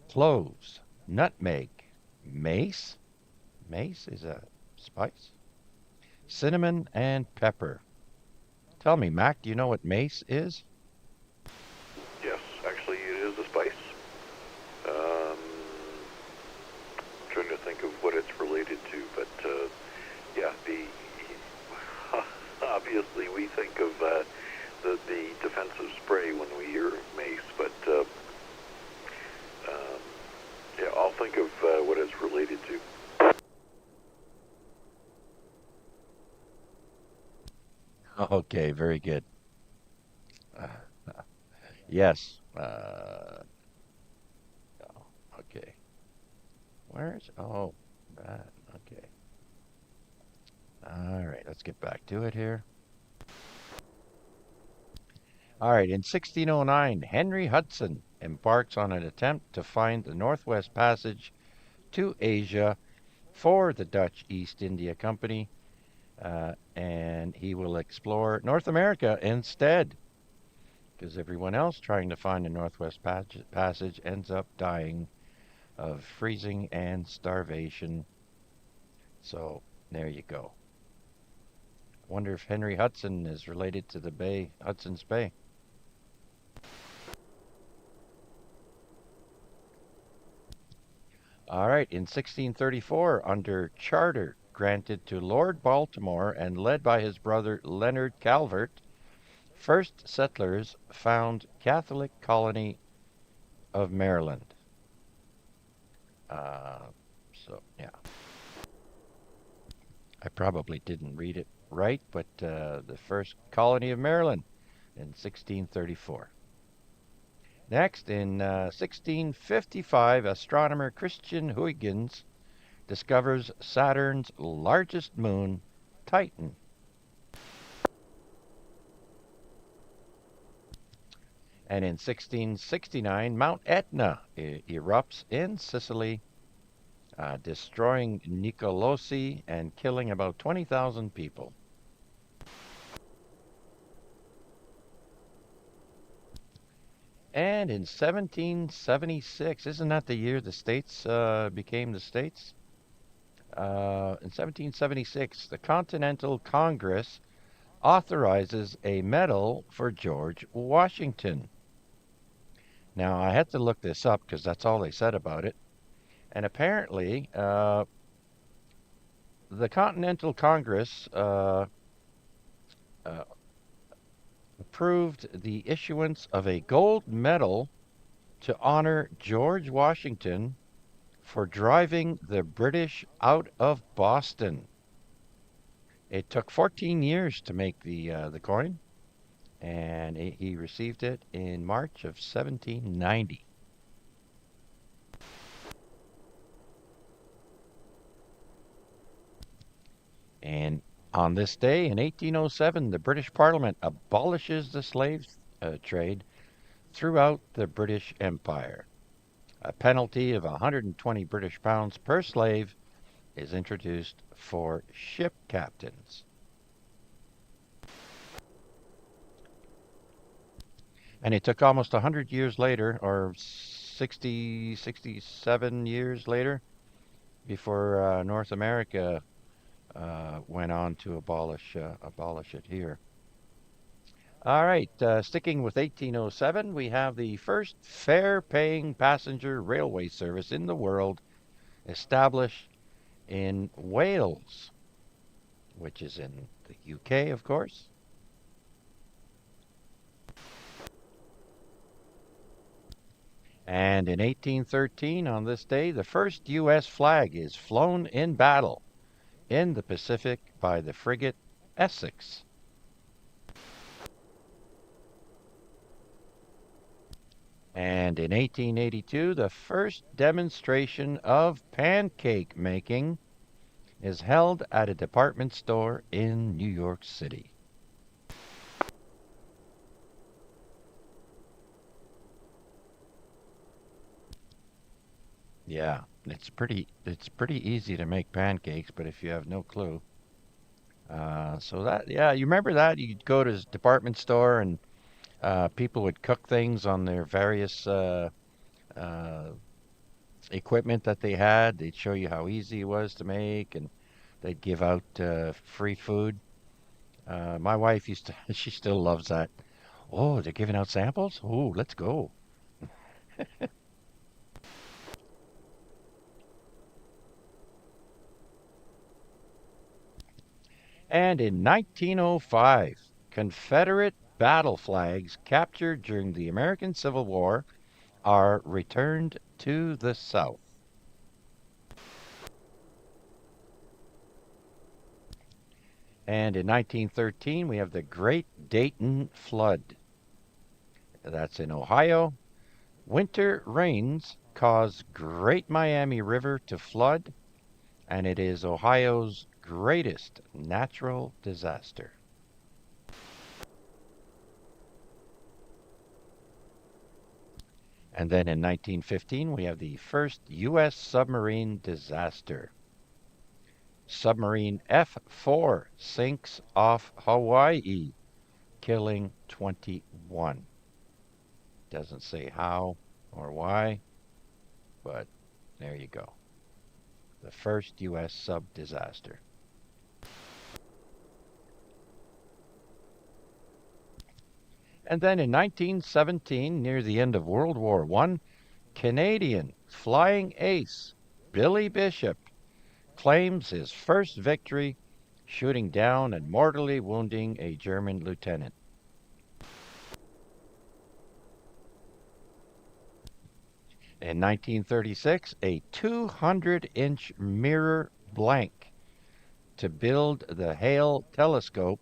cloves, nutmeg, mace. Mace is a spice. Cinnamon and pepper. Tell me, Mac, do you know what mace is? Yes, actually, it is a spice. I'm trying to think of what it's related to, but yeah, the obviously we think of the defensive spray when we hear mace, but yeah, I'll think of what it's related to. Okay, very good. Uh, yes. Oh, okay. Where's? Oh, that. Okay. All right, let's get back to it here. All right, in 1609, Henry Hudson embarks on an attempt to find the Northwest Passage to Asia for the Dutch East India Company, and he will explore North America instead, because everyone else trying to find the Northwest Passage ends up dying of freezing and starvation. So there you go. Wonder if Henry Hudson is related to the Bay, Hudson's Bay. All right, in 1634, under charter granted to Lord Baltimore and led by his brother Leonard Calvert, first settlers found Catholic colony of Maryland. Yeah, I probably didn't read it right, but the first colony of Maryland in 1634. Next, in 1655, astronomer Christian Huygens discovers Saturn's largest moon, Titan. And in 1669, Mount Etna erupts in Sicily, destroying Nicolosi and killing about 20,000 people. And in 1776, isn't that the year the states became the states? In 1776, the Continental Congress authorizes a medal for George Washington. Now, I had to look this up because that's all they said about it. And apparently, the Continental Congress uh, approved the issuance of a gold medal to honor George Washington for driving the British out of Boston. It took 14 years to make the coin, and he received it in March of 1790. And on this day in 1807, the British Parliament abolishes the slave trade throughout the British Empire. A penalty of 120 British pounds per slave is introduced for ship captains. And it took almost 100 years later, or 60, 67 years later, before North America went on to abolish it here. All right, sticking with 1807, we have the first fare-paying passenger railway service in the world established in Wales, which is in the UK, of course. And in 1813, on this day, the first U.S. flag is flown in battle in the Pacific by the frigate Essex. And in 1882, the first demonstration of pancake making is held at a department store in New York City. Yeah, It's pretty easy to make pancakes, but if you have no clue, so that yeah, you remember that you'd go to department store and people would cook things on their various uh, equipment that they had. They'd show you how easy it was to make, and they'd give out free food. My wife used to, she still loves that. Oh, they're giving out samples? Oh, let's go. And in 1905, Confederate battle flags captured during the American Civil War are returned to the South. And in 1913, we have the Great Dayton Flood. That's in Ohio. Winter rains cause Great Miami River to flood, and it is Ohio's greatest natural disaster. And then in 1915, we have the first U.S. submarine disaster. Submarine F4 sinks off Hawaii, killing 21. Doesn't say how or why, but there you go. The first U.S. sub disaster. And then in 1917, near the end of World War I, Canadian flying ace Billy Bishop claims his first victory, shooting down and mortally wounding a German lieutenant. In 1936, a 200-inch mirror blank to build the Hale telescope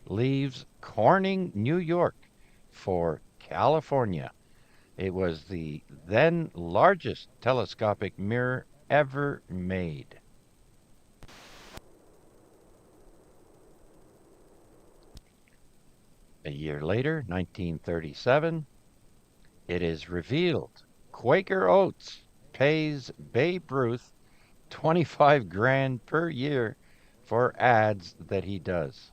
leaves Corning, New York, for California. It was the then largest telescopic mirror ever made. A year later, 1937, it is revealed Quaker Oats pays Babe Ruth 25 grand per year for ads that he does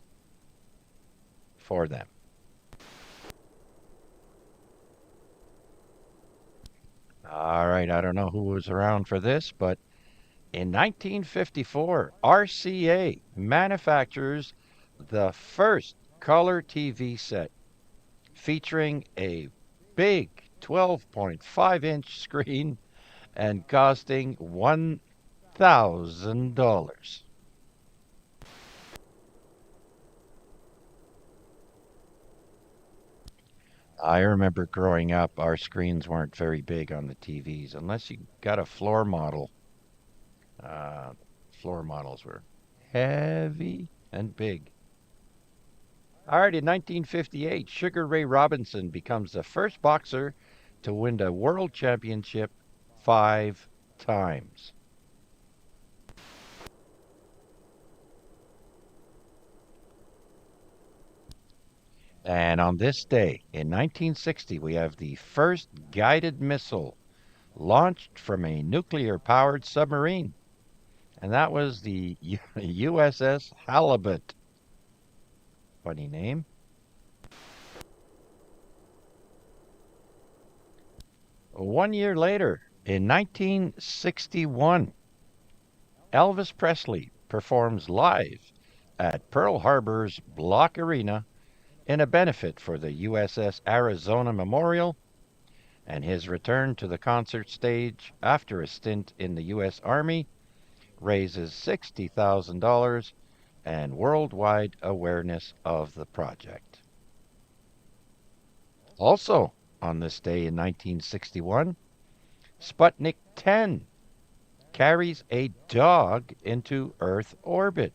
for them. All right, I don't know who was around for this, but in 1954, RCA manufactures the first color TV set featuring a big 12.5-inch screen and costing $1,000. I remember growing up, our screens weren't very big on the TVs unless you got a floor model. Uh, Floor models were heavy and big. All right, in 1958, Sugar Ray Robinson becomes the first boxer to win the world championship 5 times. And on this day in 1960, we have the first guided missile launched from a nuclear powered submarine. And that was the USS Halibut. Funny name. One year later, in 1961, Elvis Presley performs live at Pearl Harbor's Block Arena in a benefit for the USS Arizona Memorial, and his return to the concert stage after a stint in the U.S. Army raises $60,000 and worldwide awareness of the project. Also, on this day in 1961, Sputnik 10 carries a dog into Earth orbit,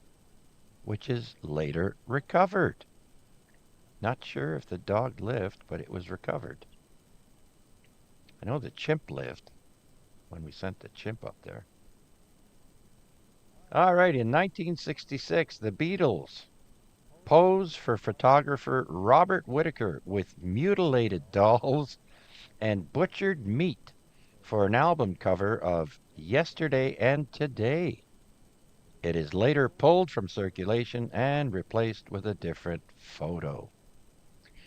which is later recovered. Not sure if the dog lived, but it was recovered. I know the chimp lived when we sent the chimp up there. All right, in 1966, the Beatles pose for photographer Robert Whittaker with mutilated dolls and butchered meat for an album cover of Yesterday and Today. It is later pulled from circulation and replaced with a different photo.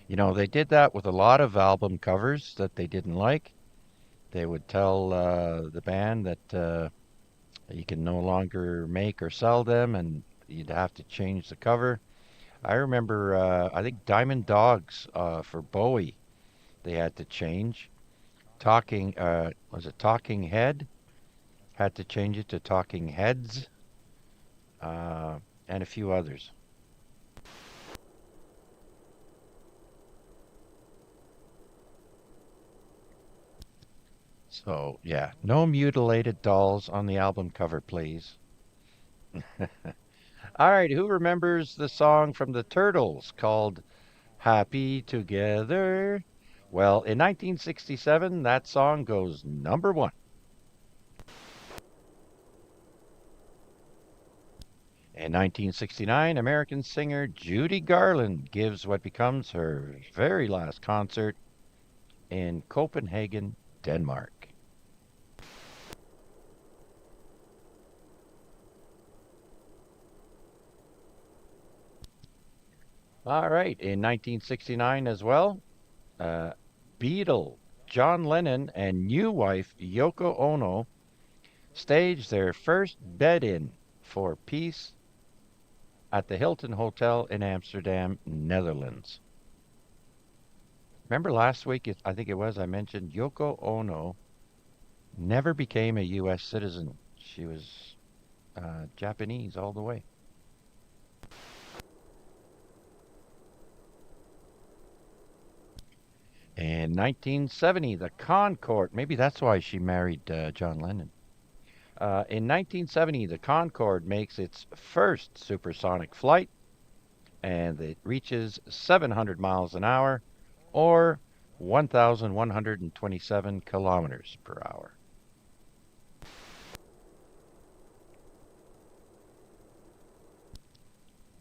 You know, they did that with a lot of album covers that they didn't like. They would tell the band that you can no longer make or sell them and you'd have to change the cover. I remember, I think Diamond Dogs for Bowie, they had to change. Was it Talking Head? Had to change it to Talking Heads, uh, and a few others. So, yeah, no mutilated dolls on the album cover, please. All right, who remembers the song from the Turtles called Happy Together? Well, in 1967, that song goes number one. In 1969, American singer Judy Garland gives what becomes her very last concert in Copenhagen, Denmark. All right, in 1969 as well, uh, Beatle, John Lennon, and new wife Yoko Ono staged their first bed-in for Peace at the Hilton Hotel in Amsterdam, Netherlands. Remember last week, I think it was, I mentioned Yoko Ono never became a U.S. citizen. She was Japanese all the way. In 1970, the Concorde, maybe that's why she married John Lennon. In 1970, the Concorde makes its first supersonic flight and it reaches 700 miles an hour or 1,127 kilometers per hour.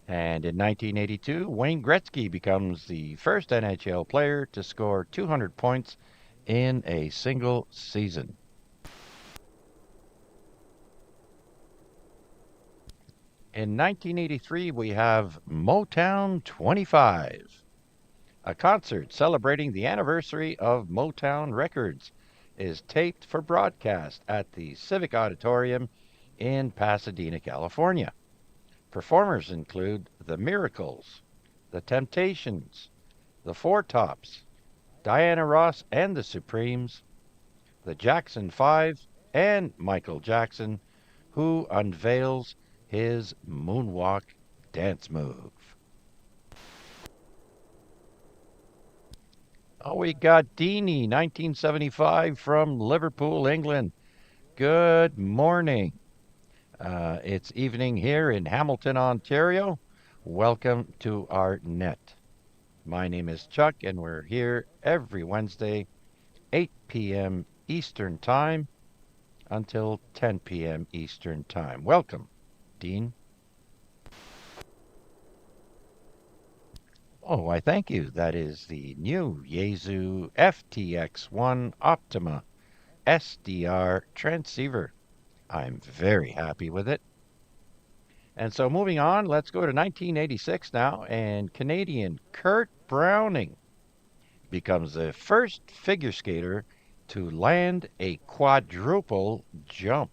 And in 1982, Wayne Gretzky becomes the first NHL player to score 200 points in a single season. In 1983, we have Motown 25. A concert celebrating the anniversary of Motown Records is taped for broadcast at the Civic Auditorium in Pasadena, California. Performers include The Miracles, The Temptations, The Four Tops, Diana Ross and the Supremes, the Jackson 5, and Michael Jackson, who unveils his moonwalk dance move. Oh, we got Deanie, 1975 from Liverpool, England. Good morning. It's evening here in Hamilton, Ontario. Welcome to our net. My name is Chuck, and we're here every Wednesday, 8 p.m. Eastern Time until 10 p.m. Eastern Time. Welcome, Dean. Oh, I thank you. That is the new Yaesu FTX1 Optima SDR transceiver. I'm very happy with it. And so moving on, let's go to 1986 now, and Canadian Kurt Browning becomes the first figure skater to land a quadruple jump.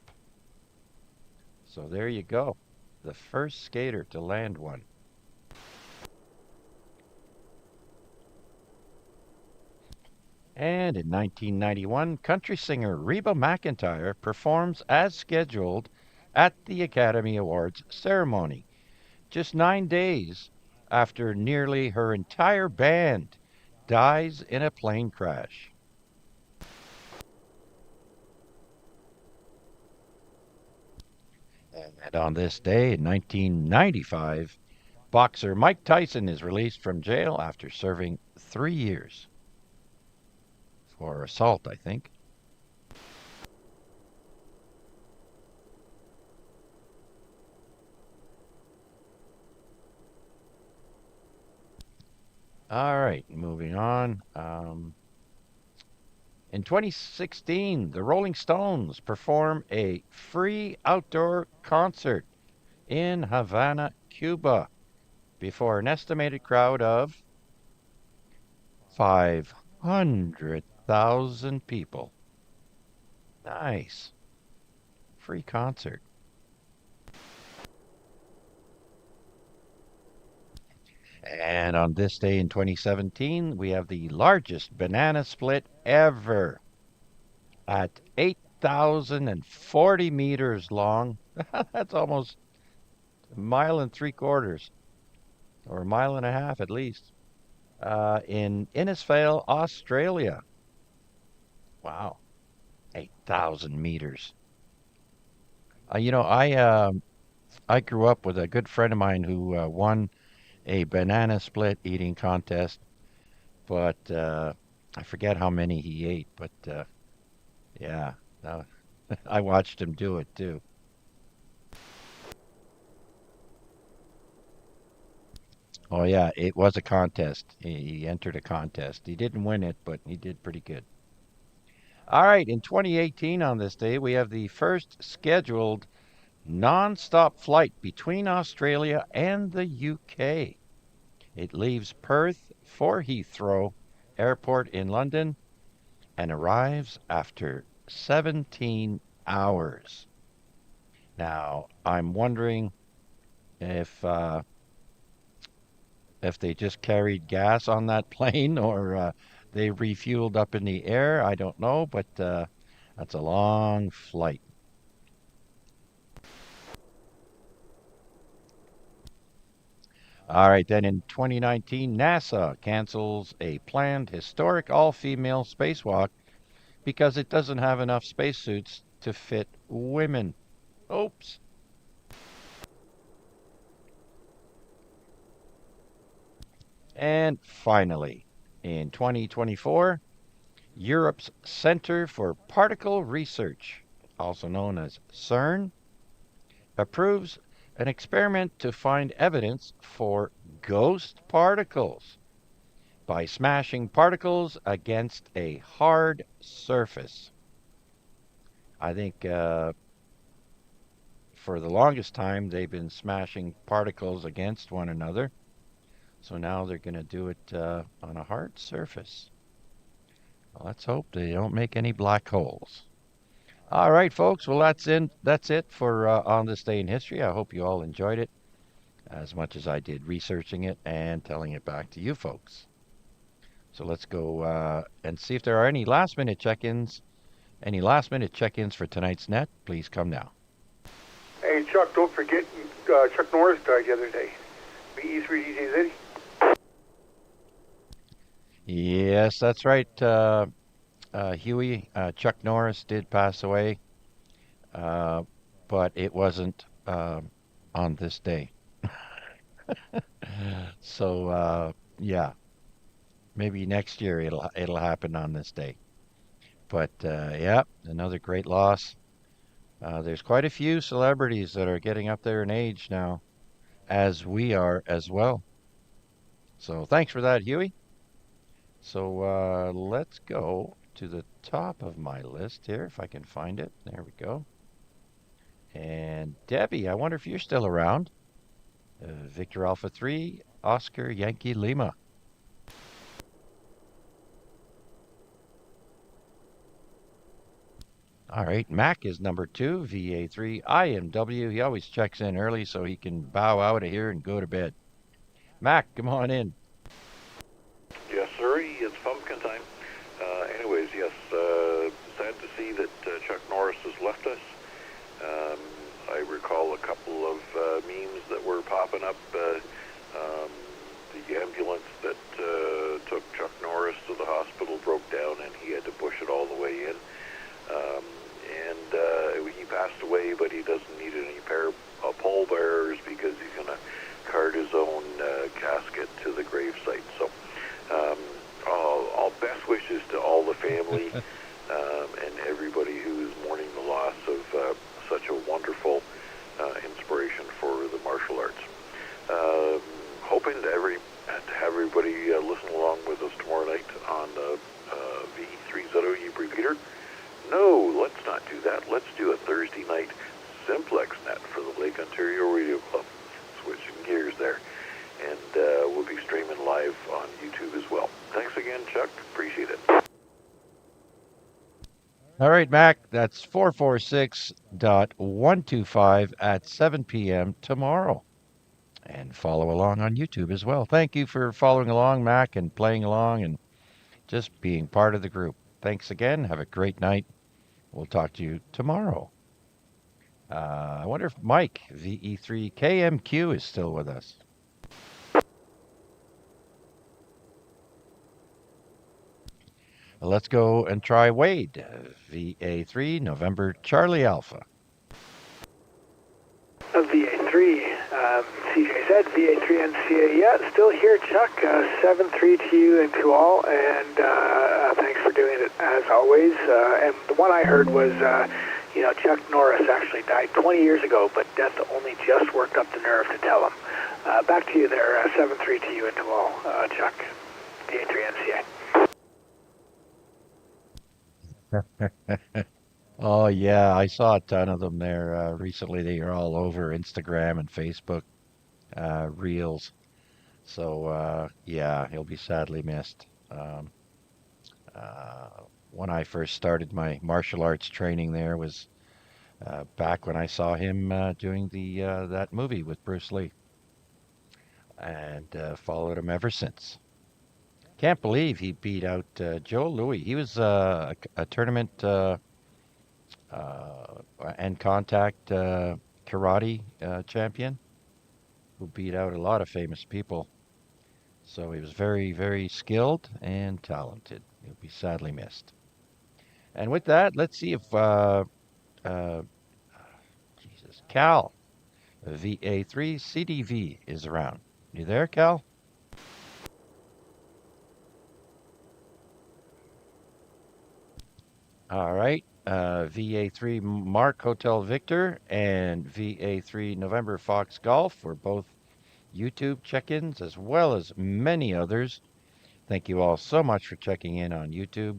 So there you go, the first skater to land one. And in 1991, country singer Reba McEntire performs as scheduled at the Academy Awards ceremony, just 9 days after nearly her entire band dies in a plane crash. And on this day in 1995, boxer Mike Tyson is released from jail after serving 3 years for assault, I think. All right, moving on. In 2016, the Rolling Stones perform a free outdoor concert in Havana, Cuba, before an estimated crowd of 500,000 people. Nice. Free concert. And on this day in 2017, we have the largest banana split ever at 8,040 meters long. That's almost a mile and three quarters, or a mile and a half at least, in Innisfail, Australia. Wow, 8,000 meters. I grew up with a good friend of mine who won a banana split eating contest, but I forget how many he ate. But yeah, uh, I watched him do it too. Oh yeah, it was a contest. He entered a contest. He didn't win it, but he did pretty good. All right, in 2018 on this day, we have the first scheduled non-stop flight between Australia and the UK. It leaves Perth for Heathrow Airport in London and arrives after 17 hours. Now, I'm wondering if uh, if they just carried gas on that plane or they refueled up in the air. I don't know, but that's a long flight. All right, then in 2019, NASA cancels a planned historic all female spacewalk because it doesn't have enough spacesuits to fit women. Oops. And finally, in 2024, Europe's Center for Particle Research, also known as CERN, approves an experiment to find evidence for ghost particles by smashing particles against a hard surface. I think for the longest time they've been smashing particles against one another. So now they're going to do it on a hard surface. Well, let's hope they don't make any black holes. All right, folks. Well, that's it for On This Day in History. I hope you all enjoyed it as much as I did researching it and telling it back to you folks. So let's go and see if there are any last minute check-ins. Any last minute check-ins for tonight's net? Please come now. Hey, Chuck, don't forget Chuck Norris died the other day. BE3DJZ. Yes, that's right. Huey, Chuck Norris did pass away, but it wasn't on this day. So yeah, maybe next year it'll happen on this day. But yeah, another great loss. There's quite a few celebrities that are getting up there in age now, as we are as well. So thanks for that, Huey. So let's go to the top of my list here, if I can find it. There we go. And Debbie, I wonder if you're still around. Victor Alpha 3, Oscar Yankee Lima. All right, Mac is number 2, VA3, IMW. He always checks in early so he can bow out of here and go to bed. Mac, come on in. Yes, sir. It's pumpkin time. Anyways, yes, sad to see that Chuck Norris has left us. I recall a couple of memes that were popping up. The ambulance that took Chuck Norris to the hospital broke down, and he had to push it all the way in. He passed away, but he doesn't need any pallbearers because he's going to cart his own casket to the gravesite. So, all best wishes to all the family and everybody who is mourning the loss of such a wonderful inspiration for the martial arts. Hoping to have everybody listen along with us tomorrow night on V30. You bring All right, Mac, that's 446.125 at 7 p.m. tomorrow. And follow along on YouTube as well. Thank you for following along, Mac, and playing along and just being part of the group. Thanks again. Have a great night. We'll talk to you tomorrow. I wonder if Mike, VE3KMQ, is still with us. Let's go and try Wade, VA3, November Charlie Alpha. VA3, CJZ, VA3 NCA. Yeah, still here, Chuck. 7-3 to you and to all, and thanks for doing it as always. And the one I heard was, Chuck Norris actually died 20 years ago, but death only just worked up the nerve to tell him. Back to you there, 7-3 to you and to all, Chuck, VA3 NCA. Oh, yeah, I saw a ton of them there recently. They are all over Instagram and Facebook reels. So, yeah, he'll be sadly missed. When I first started my martial arts training there was back when I saw him doing that movie with Bruce Lee, and followed him ever since. Can't believe he beat out Joe Louis. He was a tournament and contact karate champion who beat out a lot of famous people. So he was very, very skilled and talented. He'll be sadly missed. And with that, let's see if Cal, VA3 CDV, is around. You there, Cal? All right. VA3 Mark Hotel Victor and VA3 November Fox Golf were both YouTube check-ins, as well as many others. Thank you all so much for checking in on YouTube.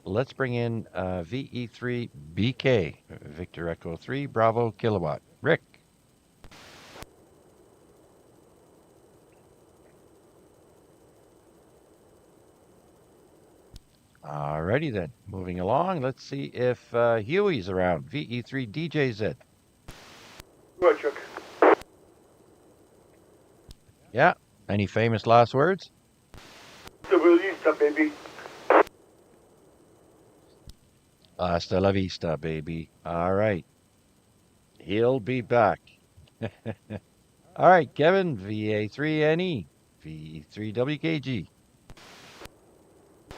Let's bring in VE3 BK, Victor Echo 3 Bravo Kilowatt. Rick. Alrighty then, moving along. Let's see if Huey's around. VE3 DJZ. Right, Chuck. Yeah. Any famous last words? Vista, baby. Hasta la vista, baby. All right. He'll be back. All right, Kevin, VA3NE, V3WKG.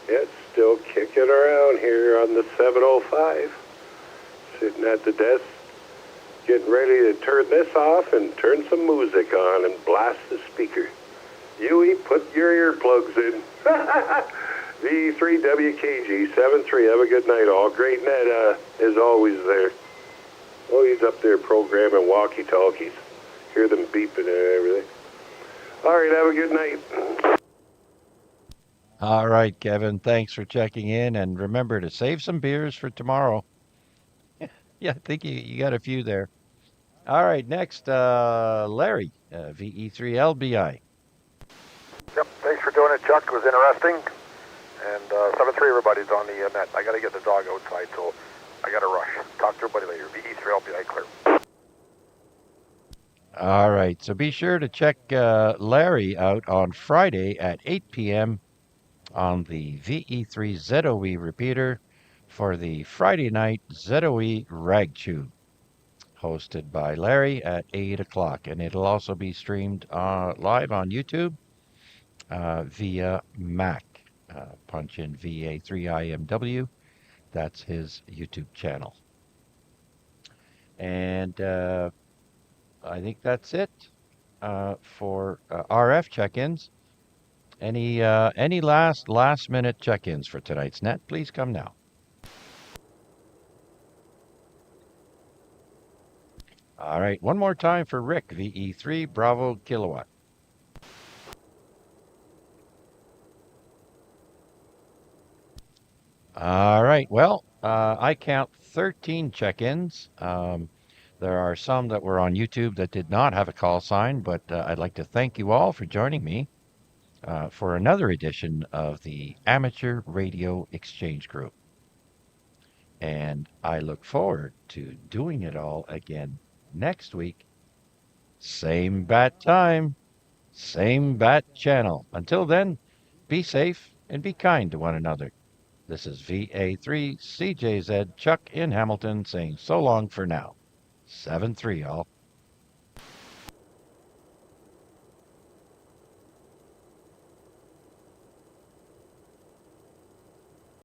It's still kicking around here on the 705. Sitting at the desk, getting ready to turn this off and turn some music on and blast the speaker. Huey, put your earplugs in. V3WKG 73. Have a good night, all. Great Ned is always there. Oh, he's up there programming walkie-talkies. Hear them beeping and everything. All right, have a good night. All right, Kevin, thanks for checking in. And remember to save some beers for tomorrow. Yeah, I think you got a few there. All right, next, Larry, VE3LBI. Yep, thanks for doing it, Chuck. It was interesting. And 7-3, everybody's on the net. I got to get the dog outside, so I got to rush. Talk to everybody later. VE3LBI clear. All right, so be sure to check Larry out on Friday at 8 p.m. on the VE3 ZOE repeater for the Friday night ZOE Rag Chew, hosted by Larry at 8 o'clock. And it'll also be streamed live on YouTube via Mac. Punch in VA3IMW. That's his YouTube channel. And I think that's it for RF check-ins. Any last minute check-ins for tonight's net? Please come now. All right, one more time for Rick, VE3 Bravo Kilowatt. All right, well, I count 13 check-ins. There are some that were on YouTube that did not have a call sign, but I'd like to thank you all for joining me for another edition of the Amateur Radio Exchange Group. And I look forward to doing it all again next week. Same bat time, same bat channel. Until then, be safe and be kind to one another. This is VA3CJZ Chuck in Hamilton saying so long for now. 7-3 all.